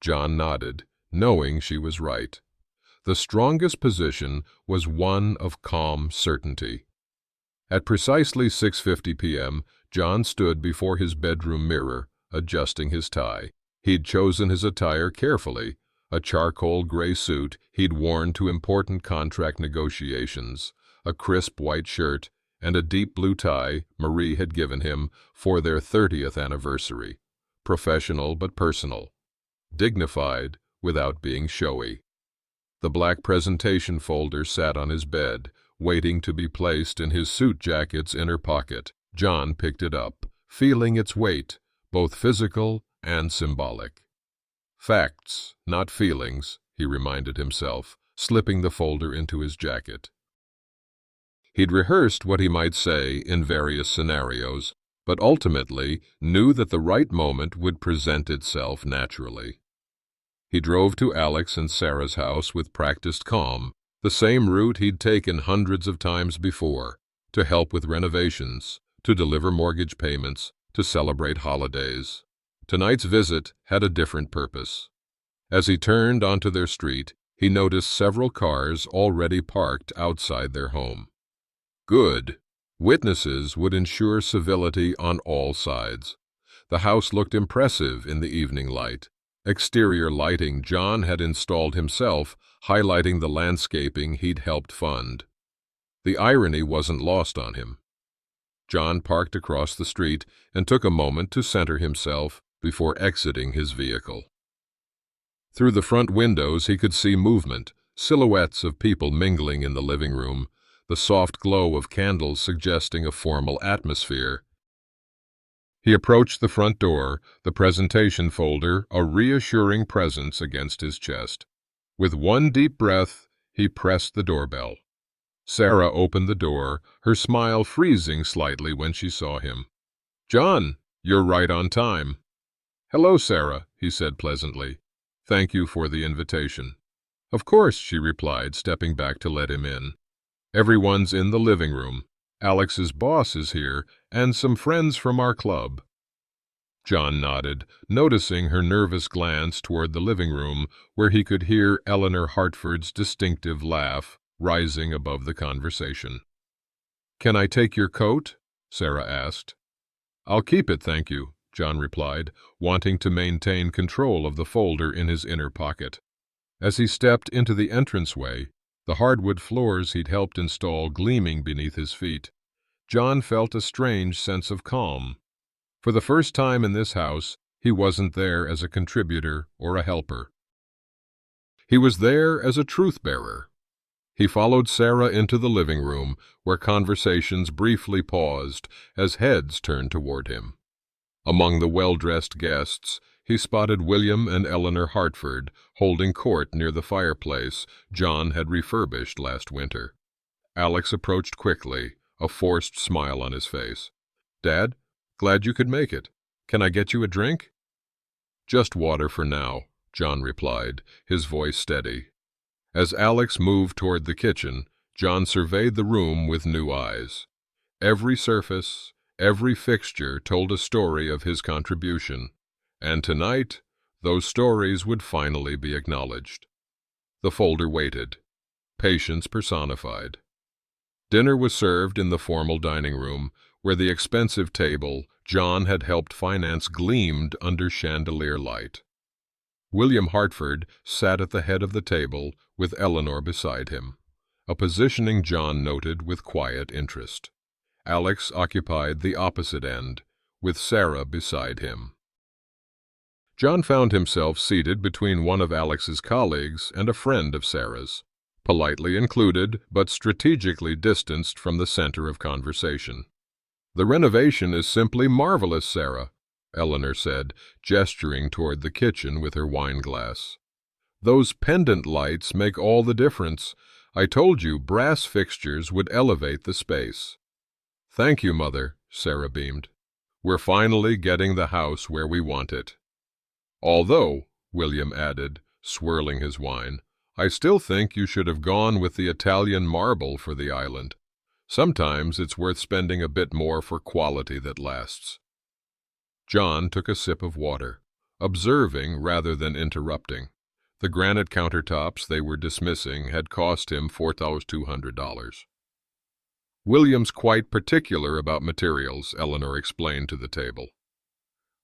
John nodded, knowing she was right. The strongest position was one of calm certainty. At precisely 6:50 p.m., John stood before his bedroom mirror, adjusting his tie. He'd chosen his attire carefully, a charcoal gray suit he'd worn to important contract negotiations, a crisp white shirt, and a deep blue tie Marie had given him for their 30th anniversary. Professional but personal. Dignified without being showy. The black presentation folder sat on his bed, waiting to be placed in his suit jacket's inner pocket. John picked it up, feeling its weight, both physical and symbolic. "Facts, not feelings," he reminded himself, slipping the folder into his jacket. He'd rehearsed what he might say in various scenarios, but ultimately knew that the right moment would present itself naturally. He drove to Alex and Sarah's house with practiced calm, the same route he'd taken hundreds of times before, to help with renovations, to deliver mortgage payments, to celebrate holidays. Tonight's visit had a different purpose. As he turned onto their street, he noticed several cars already parked outside their home. Good. Witnesses would ensure civility on all sides. The house looked impressive in the evening light. Exterior lighting John had installed himself, highlighting the landscaping he'd helped fund. The irony wasn't lost on him. John parked across the street and took a moment to center himself before exiting his vehicle. Through the front windows he could see movement, silhouettes of people mingling in the living room, the soft glow of candles suggesting a formal atmosphere. He approached the front door, the presentation folder a reassuring presence against his chest. With one deep breath, he pressed the doorbell. Sarah opened the door, her smile freezing slightly when she saw him. "John, you're right on time." "Hello, Sarah," he said pleasantly. "Thank you for the invitation." "Of course," she replied, stepping back to let him in. "Everyone's in the living room. Alex's boss is here, and some friends from our club." John nodded, noticing her nervous glance toward the living room, where he could hear Eleanor Hartford's distinctive laugh rising above the conversation. "Can I take your coat?" Sarah asked. "I'll keep it, thank you," John replied, wanting to maintain control of the folder in his inner pocket. As he stepped into the entranceway, the hardwood floors he'd helped install gleaming beneath his feet, John felt a strange sense of calm. For the first time in this house, he wasn't there as a contributor or a helper. He was there as a truth-bearer. He followed Sarah into the living room, where conversations briefly paused as heads turned toward him. Among the well-dressed guests, he spotted William and Eleanor Hartford holding court near the fireplace John had refurbished last winter. Alex approached quickly, a forced smile on his face. "Dad, glad you could make it. Can I get you a drink?" "Just water for now," John replied, his voice steady. As Alex moved toward the kitchen, John surveyed the room with new eyes. Every surface, every fixture told a story of his contribution, and tonight, those stories would finally be acknowledged. The folder waited, patience personified. Dinner was served in the formal dining room, where the expensive table John had helped finance gleamed under chandelier light. William Hartford sat at the head of the table with Eleanor beside him, a positioning John noted with quiet interest. Alex occupied the opposite end, with Sarah beside him. John found himself seated between one of Alex's colleagues and a friend of Sarah's, politely included but strategically distanced from the center of conversation. "The renovation is simply marvelous, Sarah," Eleanor said, gesturing toward the kitchen with her wine glass. "Those pendant lights make all the difference. I told you brass fixtures would elevate the space." "Thank you, Mother," Sarah beamed. "We're finally getting the house where we want it." "Although," William added, swirling his wine, "I still think you should have gone with the Italian marble for the island. Sometimes it's worth spending a bit more for quality that lasts." John took a sip of water, observing rather than interrupting. The granite countertops they were dismissing had cost him $4,200. "William's quite particular about materials," Eleanor explained to the table.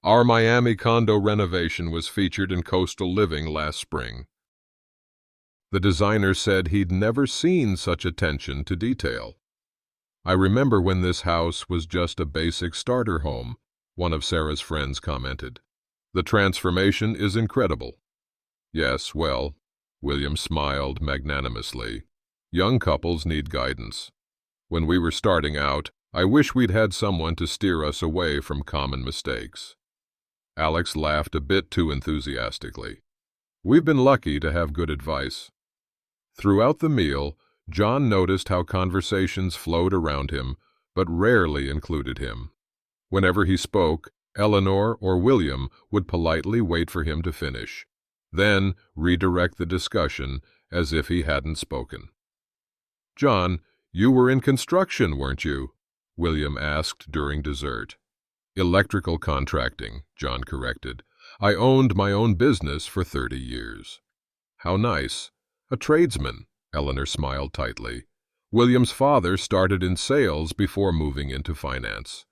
"Our Miami condo renovation was featured in Coastal Living last spring. The designer said he'd never seen such attention to detail. I remember when this house was just a basic starter home," one of Sarah's friends commented. "The transformation is incredible." "Yes, well," William smiled magnanimously, "young couples need guidance. When we were starting out, I wish we'd had someone to steer us away from common mistakes." Alex laughed a bit too enthusiastically. "We've been lucky to have good advice." Throughout the meal, John noticed how conversations flowed around him, but rarely included him. Whenever he spoke, Eleanor or William would politely wait for him to finish, then redirect the discussion as if he hadn't spoken. "John, you were in construction, weren't you?" William asked during dessert. "Electrical contracting," John corrected. "I owned my own business for 30 years. "How nice. A tradesman," Eleanor smiled tightly. "William's father started in sales before moving into finance.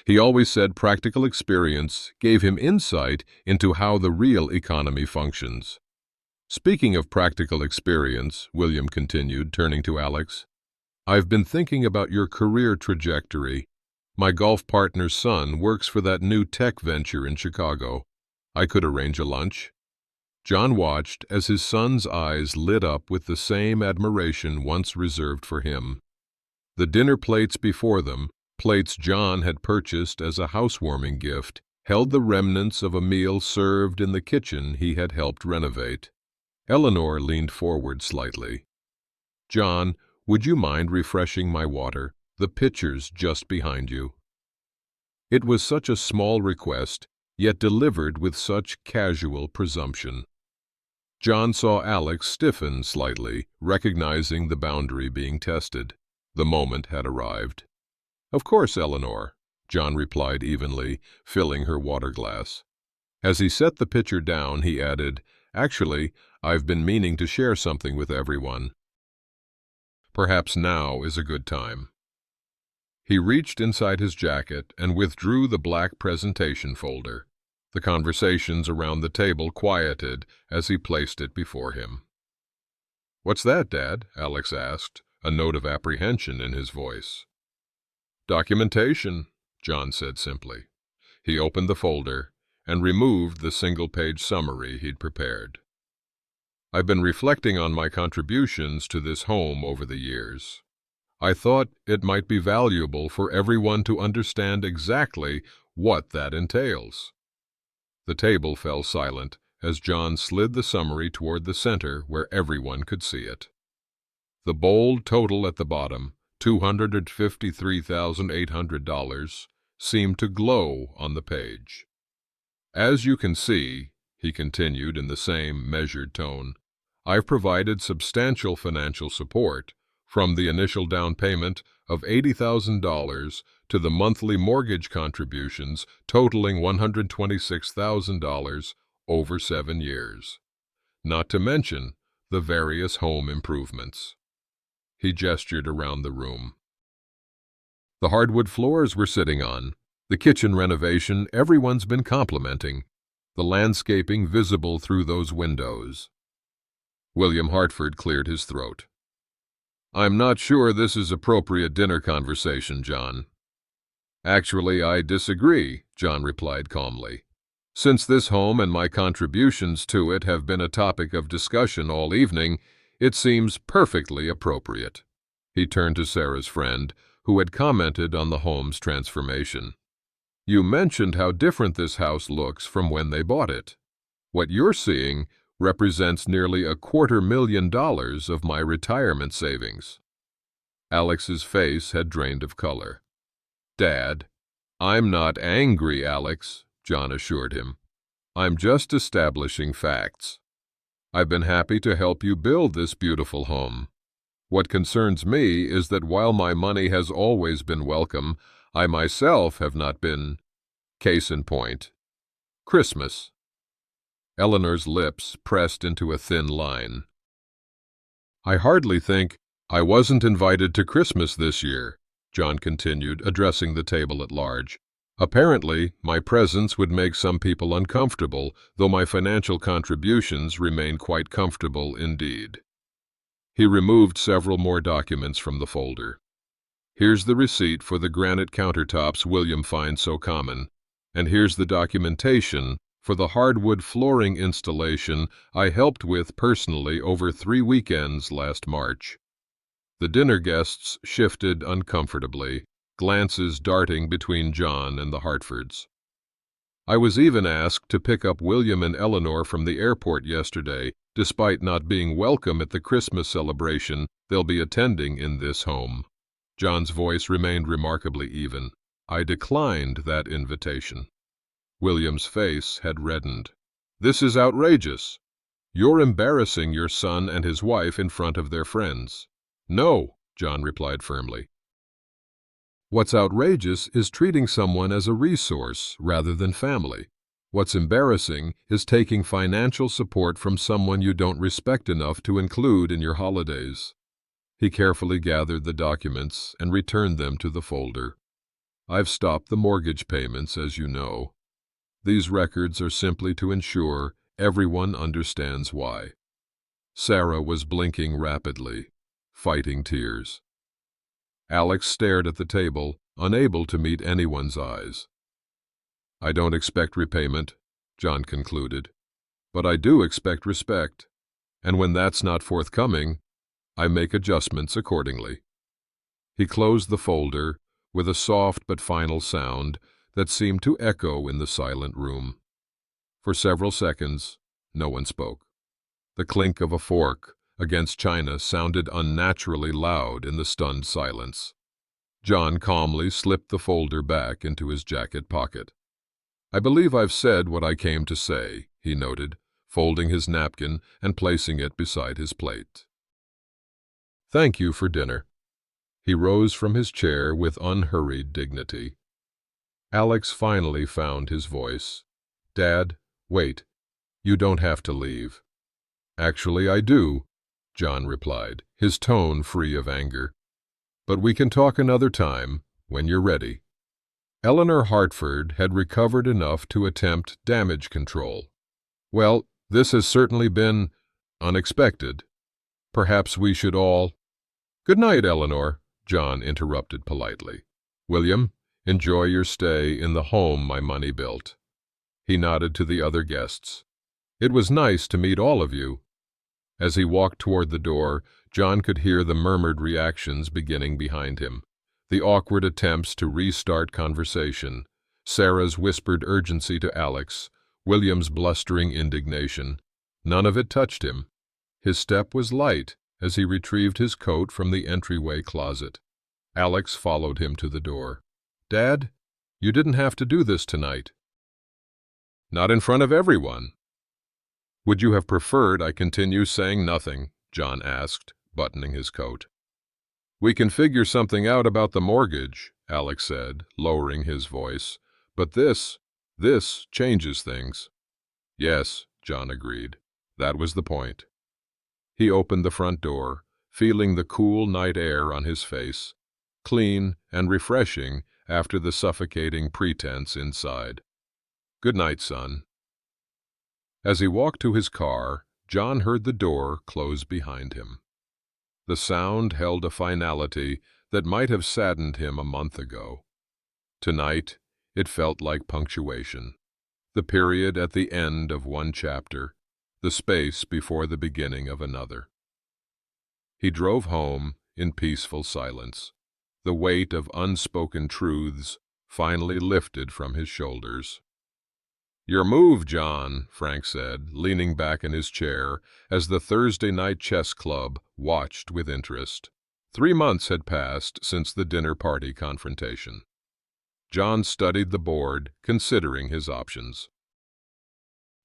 He always said practical experience gave him insight into how the real economy functions." "Speaking of practical experience," William continued, turning to Alex, "I've been thinking about your career trajectory. My golf partner's son works for that new tech venture in Chicago. I could arrange a lunch." John watched as his son's eyes lit up with the same admiration once reserved for him. The dinner plates before them, plates John had purchased as a housewarming gift, held the remnants of a meal served in the kitchen he had helped renovate. Eleanor leaned forward slightly. "John, would you mind refreshing my water? The pitcher's just behind you." It was such a small request, yet delivered with such casual presumption. John saw Alex stiffen slightly, recognizing the boundary being tested. The moment had arrived. "Of course, Eleanor," John replied evenly, filling her water glass. As he set the pitcher down, he added, "Actually, I've been meaning to share something with everyone. Perhaps now is a good time." He reached inside his jacket and withdrew the black presentation folder. The conversations around the table quieted as he placed it before him. "What's that, Dad?" Alex asked, a note of apprehension in his voice. "Documentation," John said simply. He opened the folder and removed the single-page summary he'd prepared. I've been reflecting on my contributions to this home over the years. I thought it might be valuable for everyone to understand exactly what that entails." The table fell silent as John slid the summary toward the center where everyone could see it. The bold total at the bottom, $253,800, seemed to glow on the page. "As you can see," he continued in the same measured tone, "I've provided substantial financial support, from the initial down payment of $80,000 to the monthly mortgage contributions totaling $126,000 over 7 years, not to mention the various home improvements." He gestured around the room. The hardwood floors we're sitting on, the kitchen renovation everyone's been complimenting, the landscaping visible through those windows. William Hartford cleared his throat. "I'm not sure this is appropriate dinner conversation, John." "Actually, I disagree," John replied calmly. "Since this home and my contributions to it have been a topic of discussion all evening, it seems perfectly appropriate." He turned to Sarah's friend, who had commented on the home's transformation. "You mentioned how different this house looks from when they bought it. What you're seeing represents nearly $250,000 of my retirement savings." Alex's face had drained of color. "Dad, I'm not angry, Alex," John assured him. "I'm just establishing facts. I've been happy to help you build this beautiful home. What concerns me is that while my money has always been welcome, I myself have not been. Case in point, Christmas." Eleanor's lips pressed into a thin line. "I hardly think I wasn't invited to Christmas this year," John continued, addressing the table at large. "Apparently, my presence would make some people uncomfortable, though my financial contributions remain quite comfortable indeed." He removed several more documents from the folder. "Here's the receipt for the granite countertops William finds so common, and here's the documentation for the hardwood flooring installation I helped with personally over 3 weekends last March." The dinner guests shifted uncomfortably, glances darting between John and the Hartfords. "I was even asked to pick up William and Eleanor from the airport yesterday, despite not being welcome at the Christmas celebration they'll be attending in this home." John's voice remained remarkably even. "I declined that invitation." William's face had reddened. "This is outrageous. You're embarrassing your son and his wife in front of their friends." "No," John replied firmly. "What's outrageous is treating someone as a resource rather than family. What's embarrassing is taking financial support from someone you don't respect enough to include in your holidays." He carefully gathered the documents and returned them to the folder. "I've stopped the mortgage payments, as you know. These records are simply to ensure everyone understands why." Sarah was blinking rapidly, fighting tears. Alex stared at the table, unable to meet anyone's eyes. "I don't expect repayment," John concluded, "but I do expect respect, and when that's not forthcoming, I make adjustments accordingly." He closed the folder with a soft but final sound that seemed to echo in the silent room. For several seconds, no one spoke. The clink of a fork against china sounded unnaturally loud in the stunned silence. John calmly slipped the folder back into his jacket pocket. "I believe I've said what I came to say," he noted, folding his napkin and placing it beside his plate. "Thank you for dinner." He rose from his chair with unhurried dignity. Alex finally found his voice. "Dad, wait. You don't have to leave." "Actually, I do," John replied, his tone free of anger. "But we can talk another time, when you're ready." Eleanor Hartford had recovered enough to attempt damage control. "Well, this has certainly been unexpected. Perhaps we should all—" "Good night, Eleanor," John interrupted politely. "William, enjoy your stay in the home my money built." He nodded to the other guests. "It was nice to meet all of you." As he walked toward the door, John could hear the murmured reactions beginning behind him. The awkward attempts to restart conversation, Sarah's whispered urgency to Alex, William's blustering indignation. None of it touched him. His step was light as he retrieved his coat from the entryway closet. Alex followed him to the door. "Dad, you didn't have to do this tonight." "Not in front of everyone." "Would you have preferred I continue saying nothing?" John asked, buttoning his coat. "We can figure something out about the mortgage," Alex said, lowering his voice. "But this changes things." "Yes," John agreed. That was the point. He opened the front door, feeling the cool night air on his face, clean and refreshing after the suffocating pretense inside. "Good night, son." As he walked to his car, John heard the door close behind him. The sound held a finality that might have saddened him a month ago. Tonight, it felt like punctuation, the period at the end of one chapter, the space before the beginning of another. He drove home in peaceful silence, the weight of unspoken truths finally lifted from his shoulders. "Your move, John," Frank said, leaning back in his chair as the Thursday night chess club watched with interest. 3 months had passed since the dinner party confrontation. John studied the board, considering his options.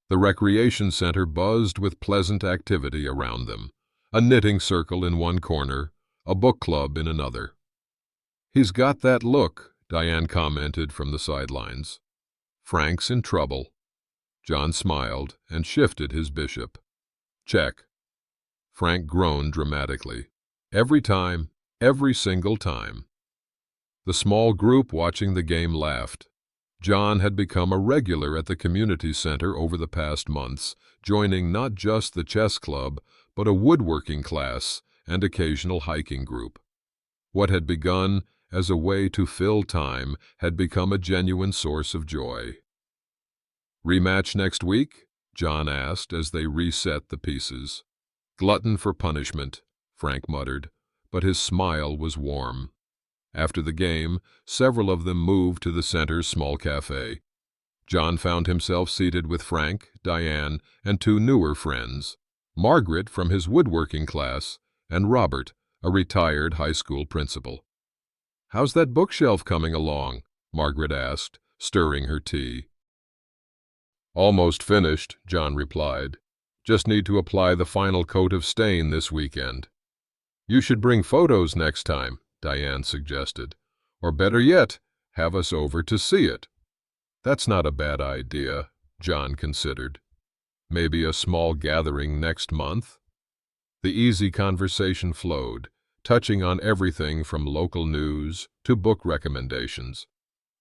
The recreation center buzzed with pleasant activity around them, a knitting circle in one corner, a book club in another. "He's got that look," Diane commented from the sidelines. "Frank's in trouble." John smiled and shifted his bishop. "Check." Frank groaned dramatically. Every time, every single time. The small group watching the game laughed. John had become a regular at the community center over the past months, joining not just the chess club, but a woodworking class and occasional hiking group. What had begun as a way to fill time had become a genuine source of joy. "Rematch next week?" John asked as they reset the pieces. "Glutton for punishment," Frank muttered, but his smile was warm. After the game, several of them moved to the center's small cafe. John found himself seated with Frank, Diane, and 2 newer friends, Margaret from his woodworking class, and Robert, a retired high school principal. "How's that bookshelf coming along?" Margaret asked, stirring her tea. "Almost finished," John replied. "Just need to apply the final coat of stain this weekend." "You should bring photos next time," Diane suggested. "Or better yet, have us over to see it." "That's not a bad idea," John considered. "Maybe a small gathering next month?" The easy conversation flowed, touching on everything from local news to book recommendations.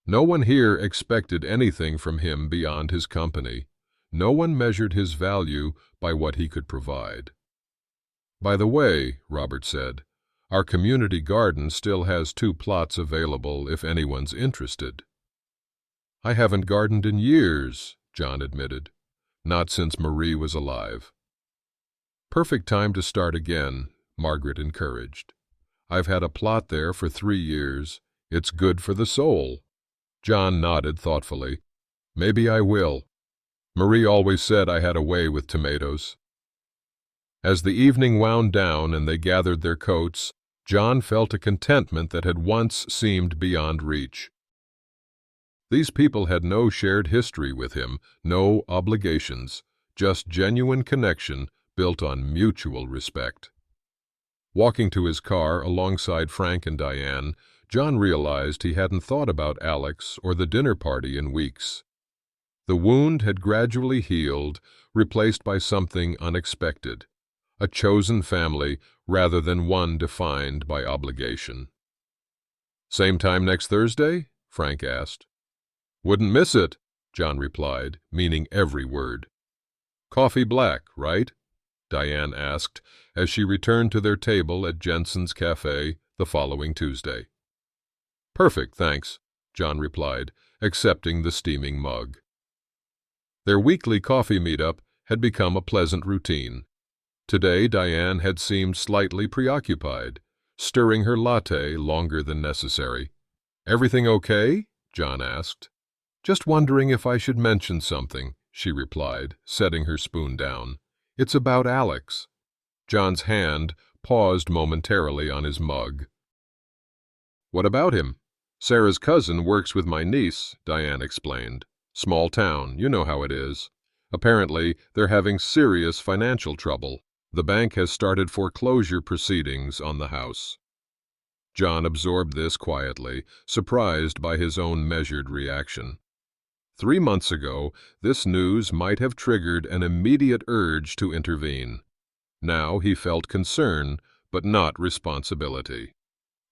No one here expected anything from him beyond his company. No one measured his value by what he could provide. "By the way," Robert said, "our community garden still has 2 plots available if anyone's interested." "I haven't gardened in years," John admitted. "Not since Marie was alive." "Perfect time to start again," Margaret encouraged. "I've had a plot there for 3 years. It's good for the soul." John nodded thoughtfully. "Maybe I will. Marie always said I had a way with tomatoes." As the evening wound down and they gathered their coats, John felt a contentment that had once seemed beyond reach. These people had no shared history with him, no obligations, just genuine connection built on mutual respect. Walking to his car alongside Frank and Diane, John realized he hadn't thought about Alex or the dinner party in weeks. The wound had gradually healed, replaced by something unexpected, a chosen family rather than one defined by obligation. "Same time next Thursday?" Frank asked. "Wouldn't miss it," John replied, meaning every word. "Coffee black, right?" Diane asked as she returned to their table at Jensen's Cafe the following Tuesday. "Perfect, thanks," John replied, accepting the steaming mug. Their weekly coffee meetup had become a pleasant routine. Today, Diane had seemed slightly preoccupied, stirring her latte longer than necessary. "Everything okay?" John asked. "Just wondering if I should mention something," she replied, setting her spoon down. "It's about Alex." John's hand paused momentarily on his mug. "What about him?" "Sarah's cousin works with my niece," Diane explained. "Small town, you know how it is. Apparently, they're having serious financial trouble. The bank has started foreclosure proceedings on the house." John absorbed this quietly, surprised by his own measured reaction. 3 months ago, this news might have triggered an immediate urge to intervene. Now he felt concern, but not responsibility.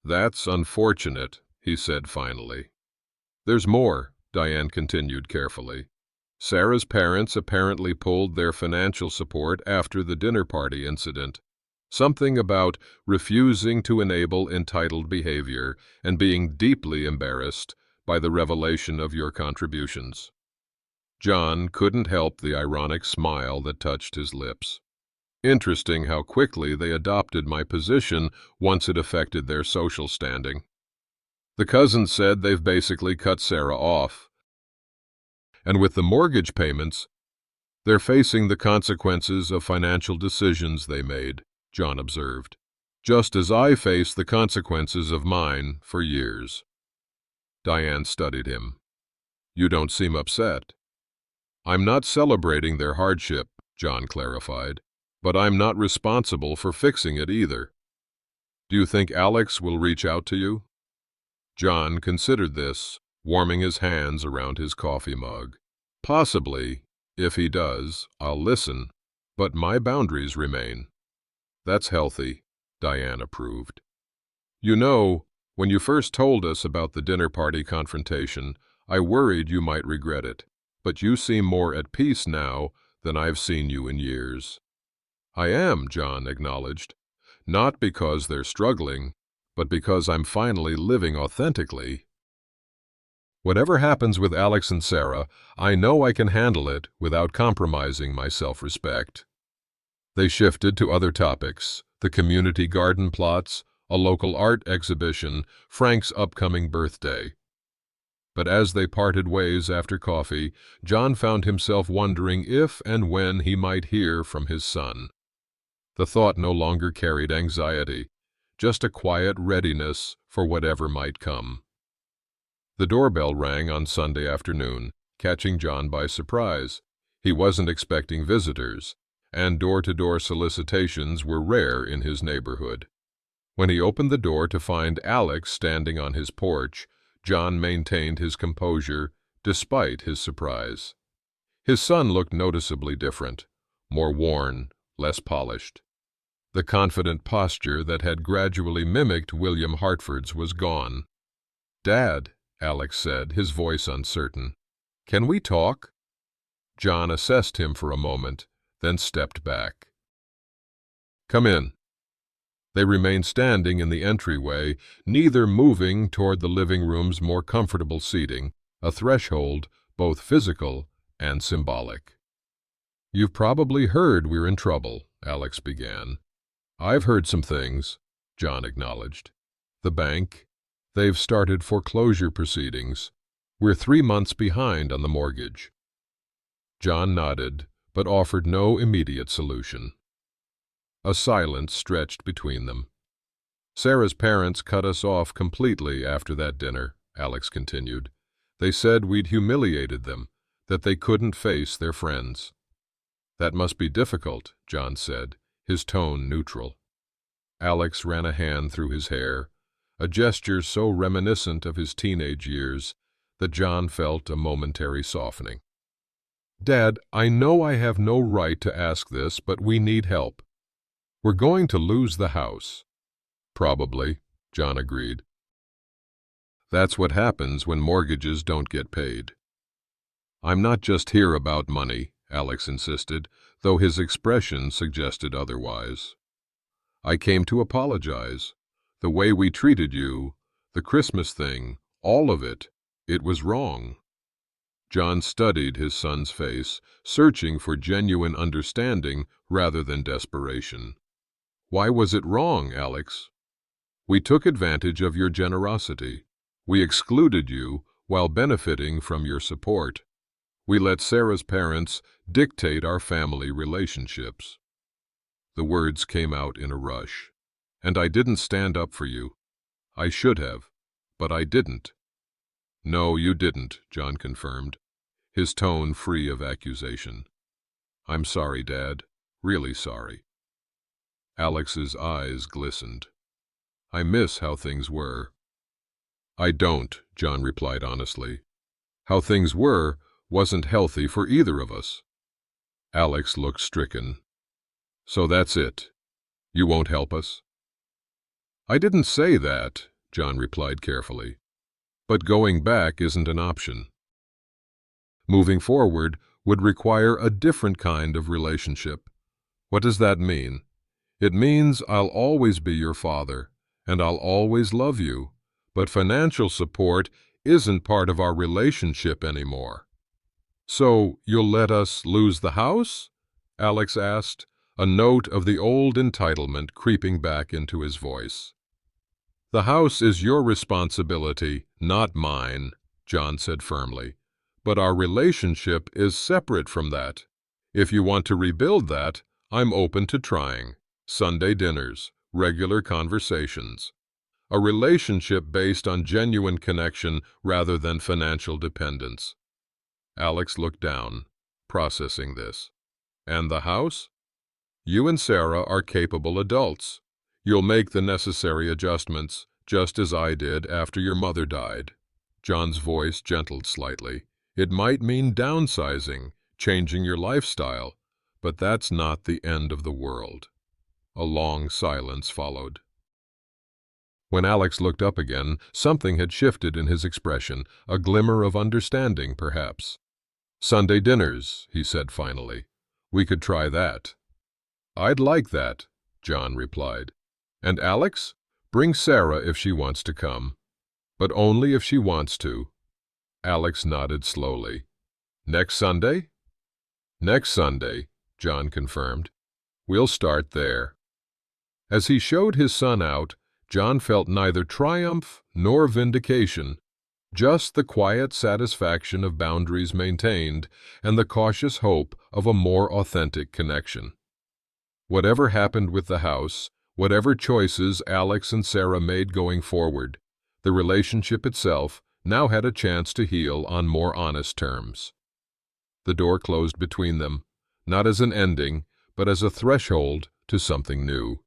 "That's unfortunate," he said finally. "There's more," Diane continued carefully. "Sarah's parents apparently pulled their financial support after the dinner party incident. Something about refusing to enable entitled behavior and being deeply embarrassed by the revelation of your contributions." John couldn't help the ironic smile that touched his lips. "Interesting how quickly they adopted my position once it affected their social standing. The cousins said they've basically cut Sarah off. And with the mortgage payments, they're facing the consequences of financial decisions they made," John observed. "Just as I faced the consequences of mine for years." Diane studied him. "You don't seem upset." "I'm not celebrating their hardship," John clarified, "but I'm not responsible for fixing it either." "Do you think Alex will reach out to you?" John considered this, warming his hands around his coffee mug. "Possibly. If he does, I'll listen, but my boundaries remain." "That's healthy," Diane approved. "You know, when you first told us about the dinner party confrontation, I worried you might regret it, but you seem more at peace now than I've seen you in years." "I am," John acknowledged, "not because they're struggling, but because I'm finally living authentically. Whatever happens with Alex and Sarah, I know I can handle it without compromising my self-respect." They shifted to other topics: the community garden plots, a local art exhibition, Frank's upcoming birthday. But as they parted ways after coffee, John found himself wondering if and when he might hear from his son. The thought no longer carried anxiety, just a quiet readiness for whatever might come. The doorbell rang on Sunday afternoon, catching John by surprise. He wasn't expecting visitors, and door-to-door solicitations were rare in his neighborhood. When he opened the door to find Alex standing on his porch, John maintained his composure despite his surprise. His son looked noticeably different, more worn, less polished. The confident posture that had gradually mimicked William Hartford's was gone. "Dad," Alex said, his voice uncertain, "can we talk?" John assessed him for a moment, then stepped back. "Come in." They remained standing in the entryway, neither moving toward the living room's more comfortable seating, a threshold both physical and symbolic. "You've probably heard we're in trouble," Alex began. "I've heard some things," John acknowledged. "The bank, they've started foreclosure proceedings. We're 3 months behind on the mortgage." John nodded, but offered no immediate solution. A silence stretched between them. "Sarah's parents cut us off completely after that dinner," Alex continued. "They said we'd humiliated them, that they couldn't face their friends." "That must be difficult," John said, his tone neutral. Alex ran a hand through his hair, a gesture so reminiscent of his teenage years that John felt a momentary softening. "Dad, I know I have no right to ask this, but we need help. We're going to lose the house." "Probably," John agreed. "That's what happens when mortgages don't get paid." "I'm not just here about money," Alex insisted, though his expression suggested otherwise. "I came to apologize. The way we treated you, the Christmas thing, all of it, it was wrong." John studied his son's face, searching for genuine understanding rather than desperation. "Why was it wrong, Alex?" "We took advantage of your generosity. We excluded you while benefiting from your support. We let Sarah's parents dictate our family relationships." The words came out in a rush. "And I didn't stand up for you. I should have, but I didn't." "No, you didn't," John confirmed, his tone free of accusation. "I'm sorry, Dad. Really sorry." Alex's eyes glistened. "I miss how things were." "I don't," John replied honestly. "How things were wasn't healthy for either of us." Alex looked stricken. "So that's it. You won't help us?" "I didn't say that," John replied carefully. "But going back isn't an option. Moving forward would require a different kind of relationship." "What does that mean?" "It means I'll always be your father, and I'll always love you, but financial support isn't part of our relationship anymore." "So you'll let us lose the house?" Alex asked, a note of the old entitlement creeping back into his voice. "The house is your responsibility, not mine," John said firmly. "But our relationship is separate from that. If you want to rebuild that, I'm open to trying. Sunday dinners, regular conversations. A relationship based on genuine connection rather than financial dependence." Alex looked down, processing this. "And the house? You and Sarah are capable adults. You'll make the necessary adjustments, just as I did after your mother died." John's voice gentled slightly. "It might mean downsizing, changing your lifestyle, but that's not the end of the world." A long silence followed. When Alex looked up again, something had shifted in his expression, a glimmer of understanding, perhaps. "Sunday dinners," he said finally. "We could try that." "I'd like that," John replied. "And Alex, bring Sarah if she wants to come. But only if she wants to." Alex nodded slowly. "Next Sunday?" "Next Sunday," John confirmed. "We'll start there." As he showed his son out, John felt neither triumph nor vindication, just the quiet satisfaction of boundaries maintained and the cautious hope of a more authentic connection. Whatever happened with the house, whatever choices Alex and Sarah made going forward, the relationship itself now had a chance to heal on more honest terms. The door closed between them, not as an ending, but as a threshold to something new.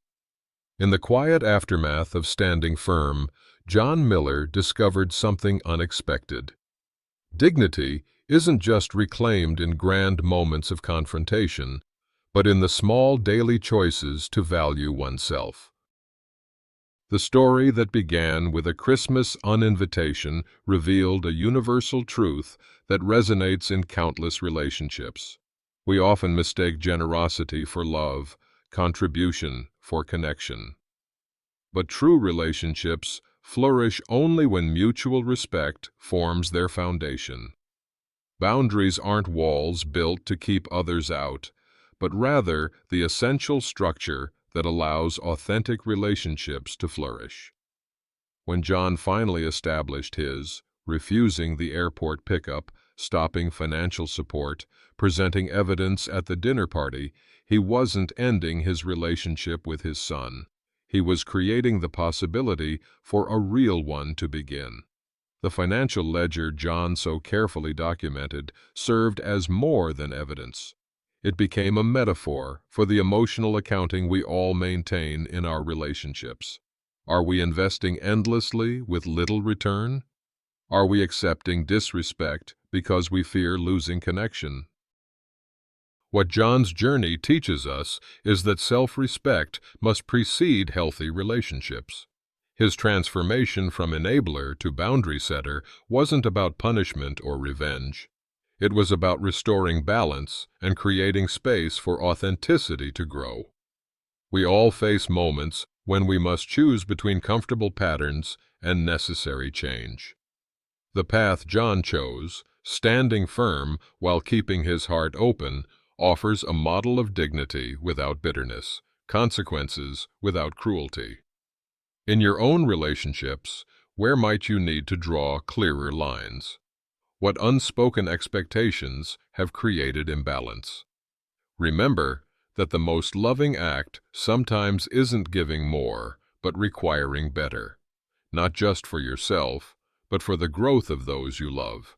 In the quiet aftermath of standing firm, John Miller discovered something unexpected. Dignity isn't just reclaimed in grand moments of confrontation, but in the small daily choices to value oneself. The story that began with a Christmas uninvitation revealed a universal truth that resonates in countless relationships. We often mistake generosity for love, contribution for connection. But true relationships flourish only when mutual respect forms their foundation. Boundaries aren't walls built to keep others out, but rather the essential structure that allows authentic relationships to flourish. When John finally established his, refusing the airport pickup, stopping financial support, presenting evidence at the dinner party, he wasn't ending his relationship with his son. He was creating the possibility for a real one to begin. The financial ledger John so carefully documented served as more than evidence. It became a metaphor for the emotional accounting we all maintain in our relationships. Are we investing endlessly with little return? Are we accepting disrespect because we fear losing connection? What John's journey teaches us is that self-respect must precede healthy relationships. His transformation from enabler to boundary setter wasn't about punishment or revenge. It was about restoring balance and creating space for authenticity to grow. We all face moments when we must choose between comfortable patterns and necessary change. The path John chose, Standing firm while keeping his heart open offers a model of dignity without bitterness, consequences without cruelty. In your own relationships, where might you need to draw clearer lines? What unspoken expectations have created imbalance? Remember that the most loving act sometimes isn't giving more, but requiring better, not just for yourself, but for the growth of those you love.